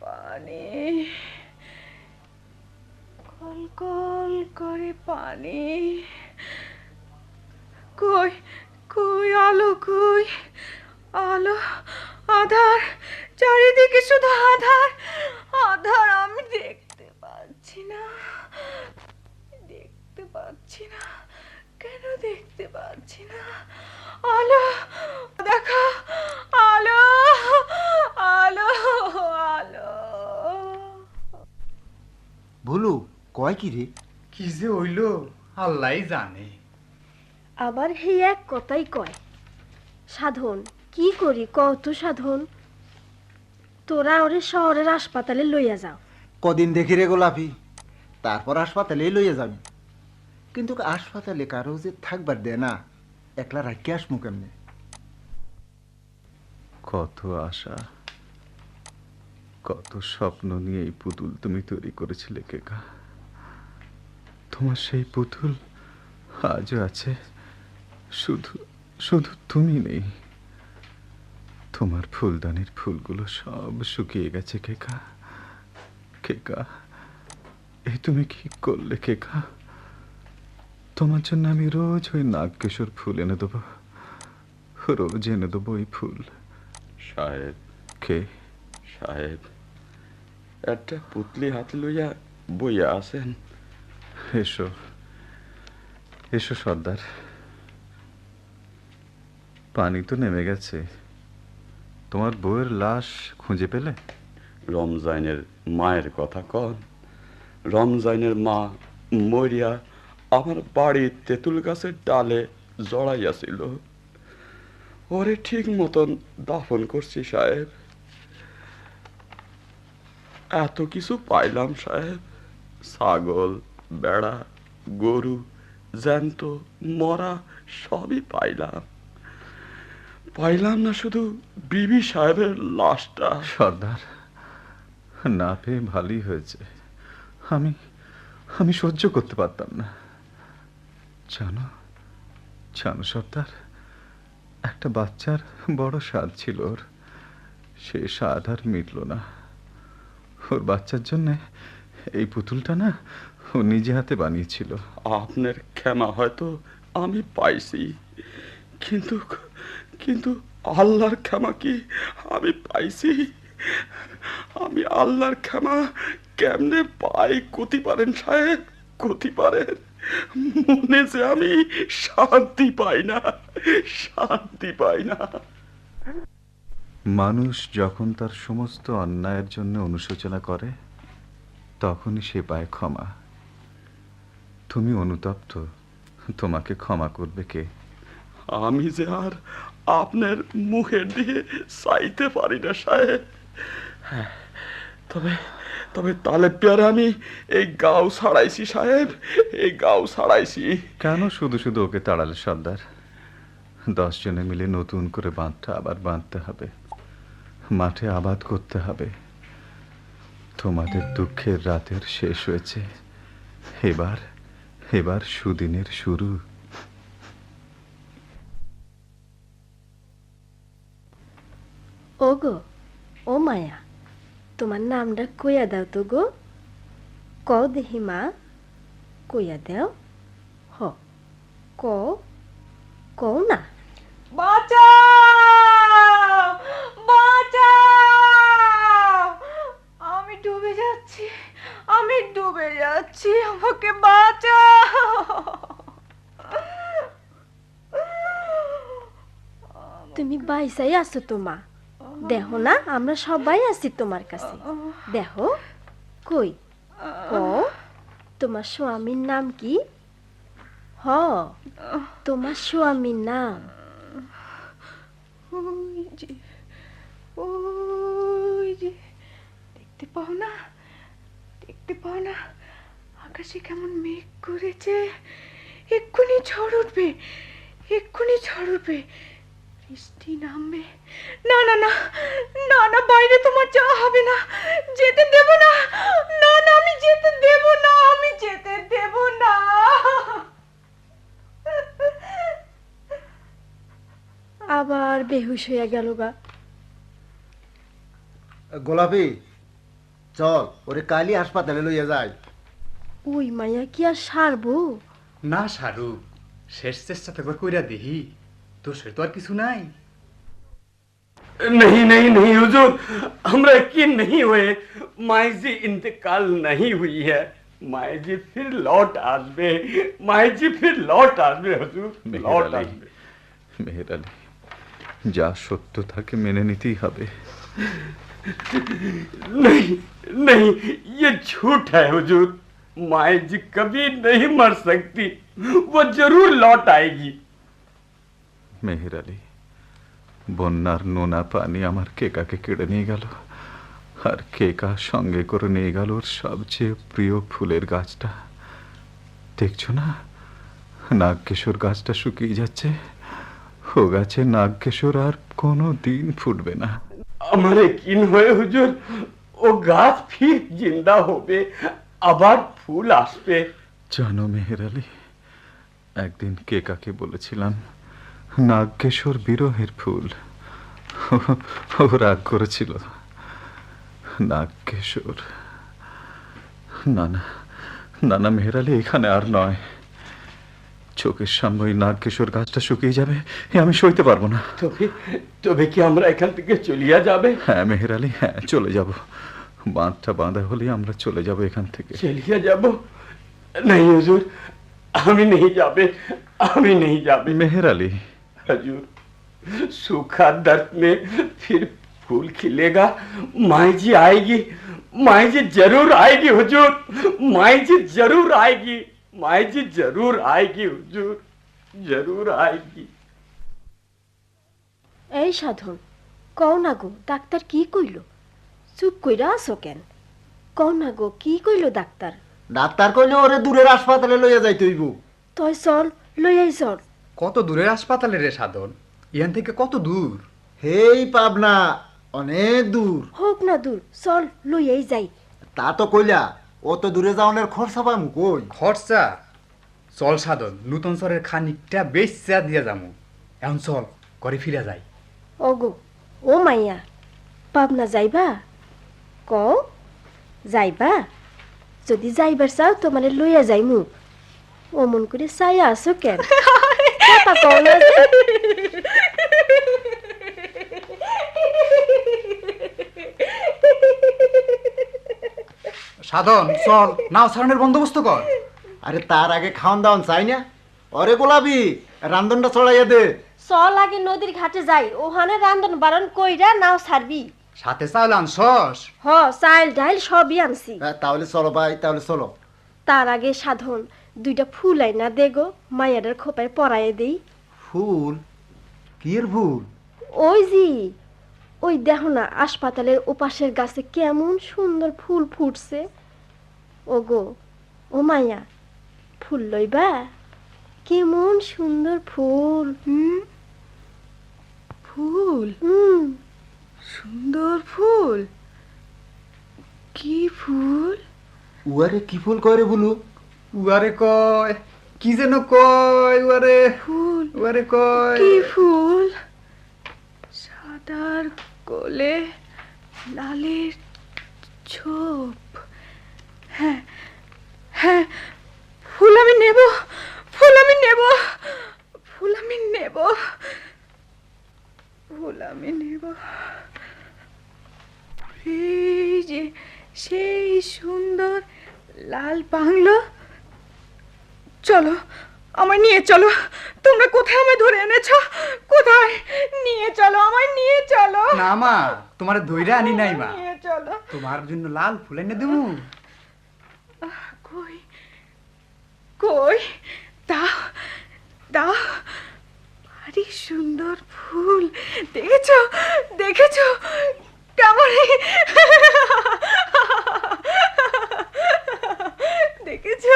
Speaker 2: পানি কল কল করে পানি, কই কই আলো, কই আলো, আধার, চারিদিকে শুধু আধার আধার, আমি দেখতে পাচ্ছি না, দেখতে পাচ্ছি না, কেন দেখতে পাচ্ছি না? আলো দেখা, আলো আলো আলো।
Speaker 5: ভুলু কয় কি রে?
Speaker 10: কি যে হইল আল্লাহ জানে।
Speaker 8: আবার হে এক কথাই কয়। সাধন কি করি কত সাধন, তোরা ওরে শহরের হাসপাতালে লইয়া যাও।
Speaker 5: কদিন দেখি রে গোলাপি, তারপর হাসপাতালে লইয়া যাবি। কিন্তু হাসপাতালে কারো যে থাকবার দেয় না, একলা রাখি আসমু কেমনে?
Speaker 3: কত আশা, কত স্বপ্ন নিয়ে এই পুতুল তুমি তৈরি করেছিলে কেকা। তোমার সেই পুতুল আজও আছে, শুধু শুধু তুমি নেই। তোমার ফুলদানির ফুলগুলো সব শুকিয়ে গেছে কেকা। কেকা, এই তুমি কি করলে কেকা? তোমার জন্য আমি রোজ ওই নাগকেশর ফুল এনে দেবো, রোজ এনে দেবো ওই ফুল।
Speaker 4: সাহেব,
Speaker 3: কে?
Speaker 4: সাহেব একটা পুতলি হাতে লইয়া বইয়া আছেন।
Speaker 3: এসো এসো সর্দার, পানি তো নেমে গেছে। তোমার বউয়ের লাশ খুঁজে পেলে?
Speaker 4: রমজাইনের মায়ের কথা কন। রমজাইনের মা মরিয়া আমার বাড়ির তেঁতুল গাছের ডালে জড়াইয়াছিল, ওরে ঠিক মতন দাফন করছি সাহেব। এত কিছু পাইলাম সাহেব, ছাগল, বেড়া, গরু, জ্যান্ত, মরা সবই পাইলাম। পাইলাম না শুধু বিবি সাহেবের লাশটা।
Speaker 3: সর্দার, না পেয়ে ভালোই হয়েছে। আমি আমি সহ্য করতে পারতাম না। জানো জানো সর্দার, একটা বাচ্চার বড় স্বাদ ছিল ওর, সে স্বাদ আর মিটল না। ওর বাচ্চার জন্যে এই পুতুলটা না ও নিজে হাতে বানিয়েছিল।
Speaker 4: আপনার ক্ষমা হয়তো আমি পাইছি, কিন্তু কিন্তু আল্লাহর ক্ষমা কি আমি পাইছি? আমি আল্লাহর ক্ষমা কেমনে পাই কতি পারেন সাহেব, কতি পারেন? মনে যে আমি শান্তি পাই না, শান্তি পাই না।
Speaker 3: মানুষ যখন তার সমস্ত অন্যায়ের জন্য অনুশোচনা করে তখনই সে পায় ক্ষমা। তুমি অনুতপ্ত, তোমাকে ক্ষমা করবে কে?
Speaker 4: আমি যে আর আপনার মুখের দিকে চাইতে পারি না সাহেব। হ্যাঁ, তবে তবে তালেব পেয়ারে আমি এই গাঁও ছাড়াইছি সাহেব, এই গাঁও ছাড়াইছি।
Speaker 3: কেন শুধু শুধু ওকে তাড়ালে সর্দার? 10 জনে মিলে নতুন করে বাঁধটা আবার বাঁধতে হবে, মাঠে আবাদ করতে হবে। তোমাদের দুঃখের রাতের শেষ হয়েছে, এবার এবার সুদিনের শুরু।
Speaker 8: ওগো, ও মায়া, তোমার নামটা কইয়া দাও তো গো। কও দেহি মা, কইয়া দাও। হ, কও না।
Speaker 2: বাঁচাও, বাঁচাও, আমি ডুবে যাচ্ছি, আমি ডুবে যাচ্ছি, আমাকে বাঁচাও।
Speaker 8: তুমি বাইসাই আছো তো মা, দেখো না আমরা সবাই আছি তোমার কাছে। দেখো কই, কও তোমার স্বামীর নাম কি? হ, তোমার স্বামীর নাম।
Speaker 2: ওই যে, ওই যে, দেখতে পাও না, দেখতে পাও না, আকাশে কেমন মেঘ করেছে, এক্ষুনি ঝড় উঠবে, এক্ষুনি ঝড় উঠবে, বৃষ্টি নামবে। না না না না না, বাইরে তোমার যাওয়া হবে না, যেতে দেব না, না না আমি যেতে দেব না, আমি যেতে দেব না।
Speaker 8: আবার বেহুশ হইয়া গেল গা।
Speaker 5: গোলাপি, চল ওরে কালি হাসপাতালে লইয়া যাই।
Speaker 8: ওই মাইয়া কি আর সারবো?
Speaker 10: না সারু, শেষ চেষ্টা তো একবার কইরা দেখি, তোর সে তো আর কিছু নাই।
Speaker 7: नहीं नहीं नहीं हुजूर, हमरा यकीन नहीं हुए, माई जी इंतकाल नहीं हुई है। माई जी फिर लौट आसबे, माई जी फिर लौट आसबे हुजूर, लौट आसबे।
Speaker 3: মেহের আলী, যা সত্য তাকে মেনে নিতেই হবে।
Speaker 7: नहीं नहीं, ये झूठ है हुजूर, माई जी कभी नहीं मर सकती, वो जरूर लौट आएगी।
Speaker 3: মেহের আলী, বন্যার নোনা পানি আমার কেকাকে কেড়ে নিয়ে গেল, আর কেকা সঙ্গে করে নিয়ে গেল ওর সবচেয়ে প্রিয় ফুলের গাছটা। দেখছো না, নাগকেশর গাছটা শুকিয়ে যাচ্ছে। ও গাছে নাগকেশর আর কোনো দিন ফুটবে না।
Speaker 7: আমার यकीन হয় হুজুর, ও গাছ ফির জিন্দা হবে, আবার ফুল আসবে।
Speaker 3: জানো মেহের আলী, একদিন কেকাকে বলেছিলাম নাগকেশর বিরহের ফুল। ও রাগ করেছিল। নাগকেশর, না না না না মেহের আলী, এখানে আর নয়। চোখের সামনে ওই নাগকেশর গাছটা শুকিয়ে যাবে, এ আমি সইতে পারবো না।
Speaker 7: তবে তবে কি আমরা এখান থেকে চলিয়া যাবে?
Speaker 3: হ্যাঁ মেহের আলী, হ্যাঁ চলে যাব। বাঁধটা বাঁধা হলে আমরা চলে যাব এখান থেকে।
Speaker 7: চলিয়া যাব? नहीं हुजूर, আমি नहीं যাবে, আমি नहीं যাবে।
Speaker 3: মেহের আলী,
Speaker 7: हुजूर, सूखा दर्द में फिर फूल खिलेगा, माई जी आएगी, माई जी जरूर आएगी हुजूर, माई जी जरूर आएगी, माई जी जरूर आएगी हुजूर, जरूर आएगी।
Speaker 8: এই সাধন, কও না গো ডাক্তার কি কইল? চুপ কইরা আছো কেন? কও না গো কি কইল ডাক্তার?
Speaker 5: ডাক্তার কইলে ওরে দূরের হাসপাতালে লইয়া যাইতে হইব।
Speaker 8: তই চল, লইয়াই চল।
Speaker 10: কত দূরের হাসপাতালে রে সাধন? ইয়ান থেকে কত দূর?
Speaker 5: হেই পাবনা, অনেক দূর।
Speaker 8: হোক না দূর, চল লইয়াই যাই।
Speaker 5: তা তো কইলা, অত দূরে যাওয়ানোর খরচা পামু কই?
Speaker 10: খরচা? চল সাধন, নূতন সরের খানিকটা বেচা দিয়া যামু। এখন চল, ঘরে ফিরা যাই।
Speaker 8: ওগো, ও মাইয়া, পাবনা যাইবা? কও যাইবা? যদি যাইবার চাও তোমারে লইয়া যাইমু। অমন করে চাইয়া আছো কেন? কথা কও না যে।
Speaker 10: সাধন চল, নাও ছাড়ানোর বন্দোবস্ত কর।
Speaker 5: আরে তার আগে খাওয়ান দাওয়ান চাই না? অরে গোলাপি, রান্ধনটা চড়াইয়া দে।
Speaker 8: চল আগে নদীর ঘাটে যাই, ওখানে রান্ধন বারণ কইরা নাও ছাড়বি।
Speaker 10: সাথে চাউল আনছস?
Speaker 8: হ, চাইল ডাইল সবই আনছি।
Speaker 5: তাহলে চলো ভাই, তাহলে চলো।
Speaker 8: তার আগে সাধন দুইটা ফুল আইনা দে গো, মায়াটার খোপায় পরাইয়ে দেই।
Speaker 5: ফুল? কি এর ফুল?
Speaker 8: ওই জি, ওই দেখো না হাসপাতালের ওপাশের গাছে কেমন সুন্দর ফুল ফুটছে। ও গো, ও মায়া, ফুল লইবা? কেমন সুন্দর ফুল।
Speaker 2: ফুল? সুন্দর ফুল? কি ফুল?
Speaker 5: উয়ারে কি ফুল কয় রে বুলু?
Speaker 10: উয়ারে কয় কি যেন কয়, উয়ারে
Speaker 2: ফুল?
Speaker 10: উয়ারে কয়
Speaker 2: কি ফুল? সাদার কোলে লালের ছোপ। হ্যাঁ হ্যাঁ, ফুল আমি নেব, ফুল আমি নেব, ফুল আমি নেব, ফুল আমি নেব। এই যে সেই সুন্দর লাল বাংলো, চলো আমায় নিয়ে চলো। তোমরা কোথায় আমায় ধরে এনেছো? কোথায় নিয়ে চলো, আমায় নিয়ে চলো।
Speaker 10: না মা, তোমার ধইরা আনি নাই মা,
Speaker 2: নিয়ে চলো।
Speaker 10: তোমার জন্য লাল ফুল এনে দেবো।
Speaker 2: কই কই, দাও দাও, ভারী সুন্দর ফুল। দেখেছো দেখেছো কেমন, দেখেছো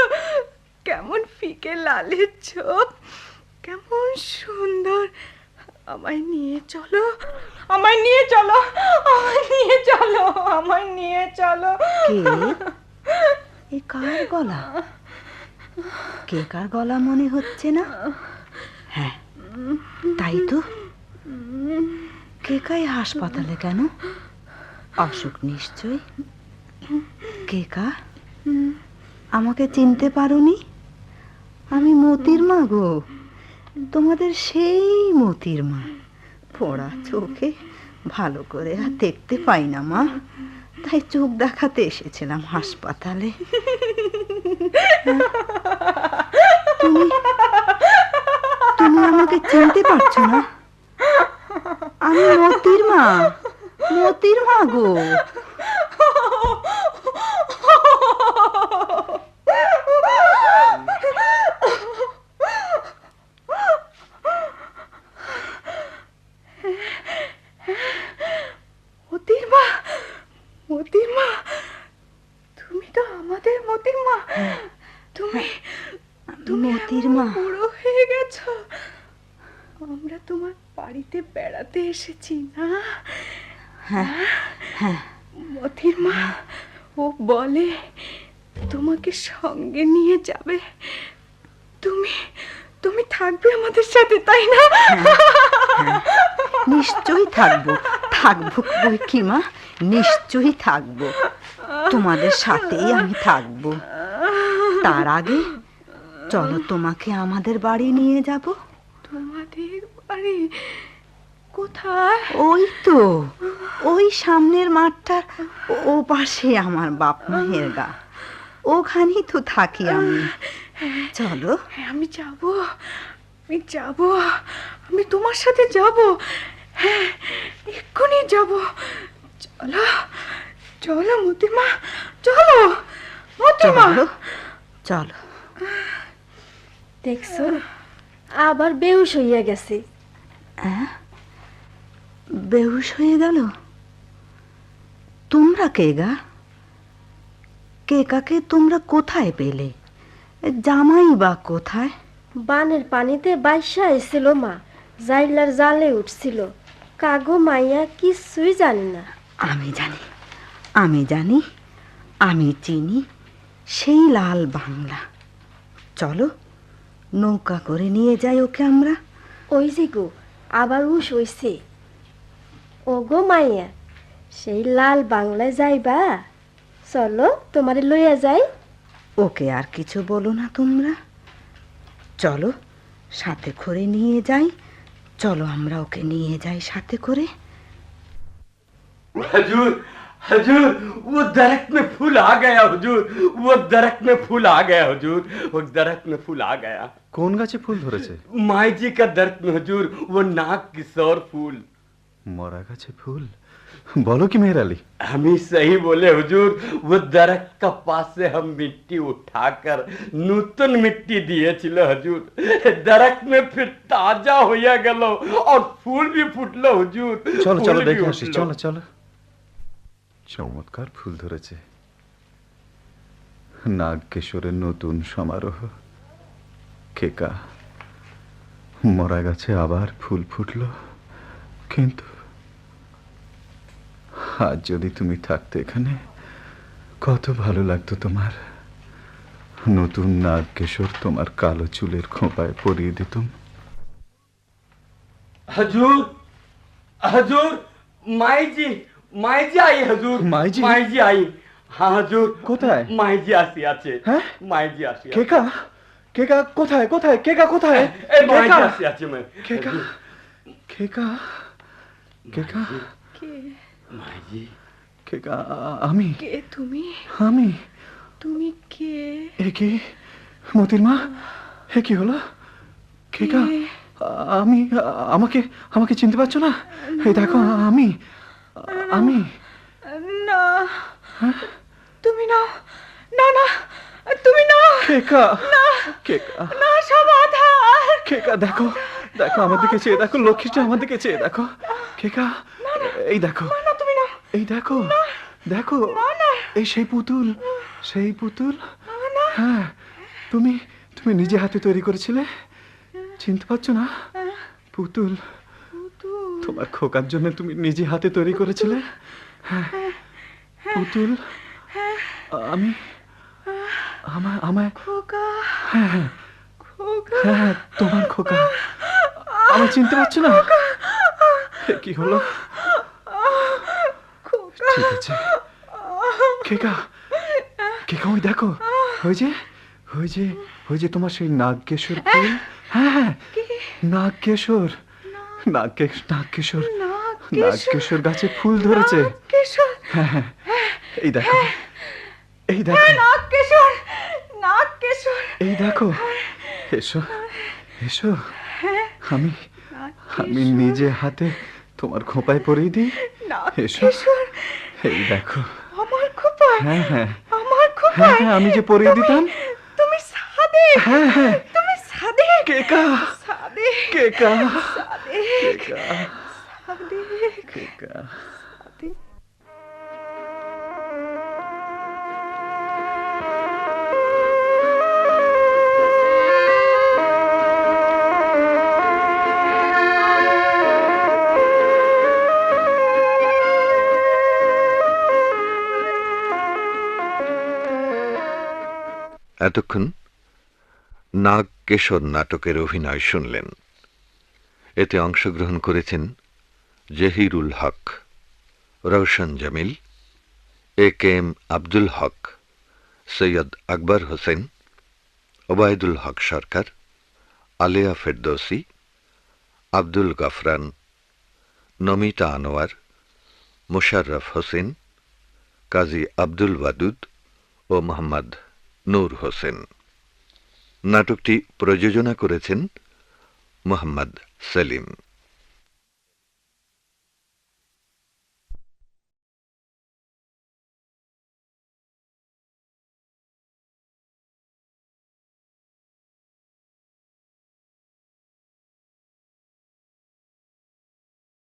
Speaker 2: কেমন ফিকে লালের ছোপ, কেমন সুন্দর। আমায় নিয়ে চলো, আমায় নিয়ে চলো, আমায় নিয়ে চলো, আমায় নিয়ে চলো।
Speaker 11: এ কার গলা? কে কার গলা মনে হচ্ছে না? হ্যাঁ, তাই তো। কে কাই হাসপাতালে কেন? অসুখ নিশ্চয়। কে কা? আমাকে চিনতে পারোনি? আমি মতির মা গো, তোমাদের সেই মতির মা। পোড়া চোখে ভালো করে আর দেখতে পাই না মা, তাই চোখ দেখাতে এসেছিলাম হাসপাতালে। তুমি তুমি আমাকে চিনতে পারছো না? আমি মতির মা, মতির মা গো।
Speaker 2: মতির মা, মতির মা, তুমি তো আমাদের মতির মা। তুমি তুমি
Speaker 11: মতির মা।
Speaker 2: বুড়ো হয়ে গেছো। আমরা তোমার বাড়িতে বেড়াতে এসেছি না?
Speaker 11: হ্যাঁ,
Speaker 2: মতির মা, ও বলে তোমাকে সঙ্গে নিয়ে যাবে। তুমি তুমি থাকবে আমাদের সাথে, তাই না?
Speaker 11: নিশ্চয়ই থাকবো, থাকবো বই কি মা, নিশ্চয়ই থাকবো, তোমাদের সাথেই আমি থাকবো। তার আগে চলো তোমাকে আমাদের বাড়ি নিয়ে যাব।
Speaker 2: তোমাদের বাড়ি কোথায়?
Speaker 11: ওই তো ওই সামনের মাঠটার ও পাশে আমার বাপ মায়ের গা, ওখানেই তো থাকি আমি। চলো।
Speaker 2: আমি যাব, আমি যাব, আমি তোমার সাথে যাব। হ্যাঁ, এক্ষুনি যাব। চলো চলো মতিমা, চলো মতিমা।
Speaker 11: চলো চলো।
Speaker 8: দেখছো, আবার বেহুশ হইয়া গেছে।
Speaker 11: বেহুশ হয়ে গেল? তোমরা কে গা? কে কাকে তোমরা কোথায় পেলে? জামাই বা কোথায়?
Speaker 8: বানের পানিতে বাইসা এসেছিল মা, জাইলার জালে উঠছিল। কাগো মাইয়া কিছুই জানি না।
Speaker 11: আমি জানি, আমি জানি, আমি চিনি সেই লাল বাংলা। চলো নৌকা করে নিয়ে যাই ওকে আমরা।
Speaker 8: ওই যে গো, আবার উস হইছে। ও গো মাইয়া, সেই লাল বাংলায় যাইবা? চলো তোমারে লইয়া যাই।
Speaker 11: ওকে আর কিছু বলো না তোমরা, চলো সাথে করে নিয়ে যাই। চলো আমরা ওকে নিয়ে যাই সাথে করে।
Speaker 7: হুজুর, हुजूर वो दरख्त में फूल आ गया हुजूर, वो दरख्त में फूल आ गया हुजूर, वो दरख्त में फूल आ गया।
Speaker 3: কোন গাছে ফুল ধরেছে?
Speaker 7: माई जी का दरख्त में हुजूर, वो नाग किशोर फूल।
Speaker 3: মরা গাছে ফুল? বলো কি মেহের আলী?
Speaker 7: हम ही सही बोले हुजूर, वो दरख्त का पास से हम मिट्टी उठाकर नूतन मिट्टी दिए छिलो हुजूर, दरख्त में फिर ताजा होया गेलो और फूल भी फुटलो हुजूर।
Speaker 3: চলো
Speaker 7: फूल
Speaker 3: চলো
Speaker 7: भी
Speaker 3: দেখে আসি,
Speaker 7: उठलो।
Speaker 3: চলো চলো। চমৎকার ফুল ধরেছে। নাগকেশরের নতুন সমারোহ। কেকা, মরা গাছে আবার ফুল ফুটলো, কিন্তু আজ যদি তুমি থাকতে এখানে কত ভালো লাগতো তোমার। নতুন নাগকেশর তোমার কালো চুলের খোঁপায় পরিয়ে দিতুম।
Speaker 7: हुजूर, हुजूर, माई जी आई हुजूर,
Speaker 3: माई जी?
Speaker 7: माई जी आई। हाँ हुजूर,
Speaker 3: কোথায়?
Speaker 7: माई जी আসি আছে।
Speaker 3: হ্যাঁ?
Speaker 7: माई जी আসি আছে।
Speaker 3: কেকা, কেকা কোথায় কোথায়? কেকা কোথায়?
Speaker 7: ए माई
Speaker 3: কেকা,
Speaker 7: जी আসি আছে मैं।
Speaker 3: কেকা, কেকা, কেকা,
Speaker 2: কে
Speaker 7: माई जी,
Speaker 3: কেকা, আমি
Speaker 2: কে তুমি?
Speaker 3: আমি
Speaker 2: তুমি কে?
Speaker 3: এ কি মতির মা? এ কি হলো? কেকা, আমি আমাকে আমাকে চিনতে পারছো না? এই দেখো আমি আমি
Speaker 2: না, তুমি না, না না, তুমি না,
Speaker 3: কেকা, কেকা,
Speaker 2: না, সব আধার।
Speaker 3: কেকা দেখো, দেখো আমার দিকে চেয়ে দেখো, লক্ষ্মীটা আমার দিকে চেয়ে দেখো। কেকা, এই দেখো,
Speaker 2: না তুমি না,
Speaker 3: এই দেখো, দেখো, এই সেই পুতুল, সেই পুতুল। হ্যাঁ, তুমি তুমি নিজে হাতে তৈরি করেছিলে, চিনতে পারছো না? পুতুল, তোমার খোকার জন্য তুমি নিজে হাতে তৈরি করেছিলে। হ্যাঁ, পুতুল, আমি আমায় আমায়
Speaker 2: খোকা,
Speaker 3: হ্যাঁ হ্যাঁ
Speaker 2: খোকা,
Speaker 3: হ্যাঁ, তোমার খোকা। আমি চিনতে পারছো না? এ কি হলো?
Speaker 2: খোকা,
Speaker 3: ঠিক আছে, কেকা, কেকা, ওই দেখো, ওই যে ওই যে ওই যে তোমার সেই নাগকেশর ফুল। হ্যাঁ হ্যাঁ, নাগকেশর, নাগকেশর, নাগকেশর গাছে ফুল ধরেছে।
Speaker 2: কেশর,
Speaker 3: হ্যাঁ হ্যাঁ, এই দেখো, এই দেখো,
Speaker 2: নাগ কেশর, নাগ কেশর।
Speaker 3: এই দেখো, এসো এসো, আমি আমি নিজে হাতে তোমার খোঁপায় পরিয়ে দিই।
Speaker 2: নাগ
Speaker 3: এসো,
Speaker 2: কেশর,
Speaker 3: এই দেখো।
Speaker 2: আমার খোপায়,
Speaker 3: হ্যাঁ হ্যাঁ
Speaker 2: আমার
Speaker 3: হ্যাঁ
Speaker 2: খোপায়।
Speaker 3: হ্যাঁ, আমি যে পরিয়ে দিতাম।
Speaker 2: তুমি সাদে,
Speaker 3: হ্যাঁ হ্যাঁ,
Speaker 2: তুমি সাদে,
Speaker 3: কেকা,
Speaker 2: সাদে,
Speaker 3: কেকা,
Speaker 2: সাদে,
Speaker 3: কেকা,
Speaker 2: সাদে,
Speaker 3: কেকা।
Speaker 2: সাদে।
Speaker 1: এতক্ষণ নাগকেশর নাটকের অভিনয় শুনলেন। এতে অংশগ্রহণ করেছেন জহিরুল হক, রওশন জামিল, এ কে এম আব্দুল হক, সৈয়দ আকবর হোসেন, ওবায়দুল হক সরকার, আলেয়া ফেরদৌসি, আব্দুল গফরান, নমিতা আনোয়ার, মোশাররফ হোসেন, কাজী আব্দুল ওয়াদুদ ও মোহাম্মদ নূর হোসেন। নাটকটি প্রযোজনা করেছেন মোহাম্মদ সেলিম।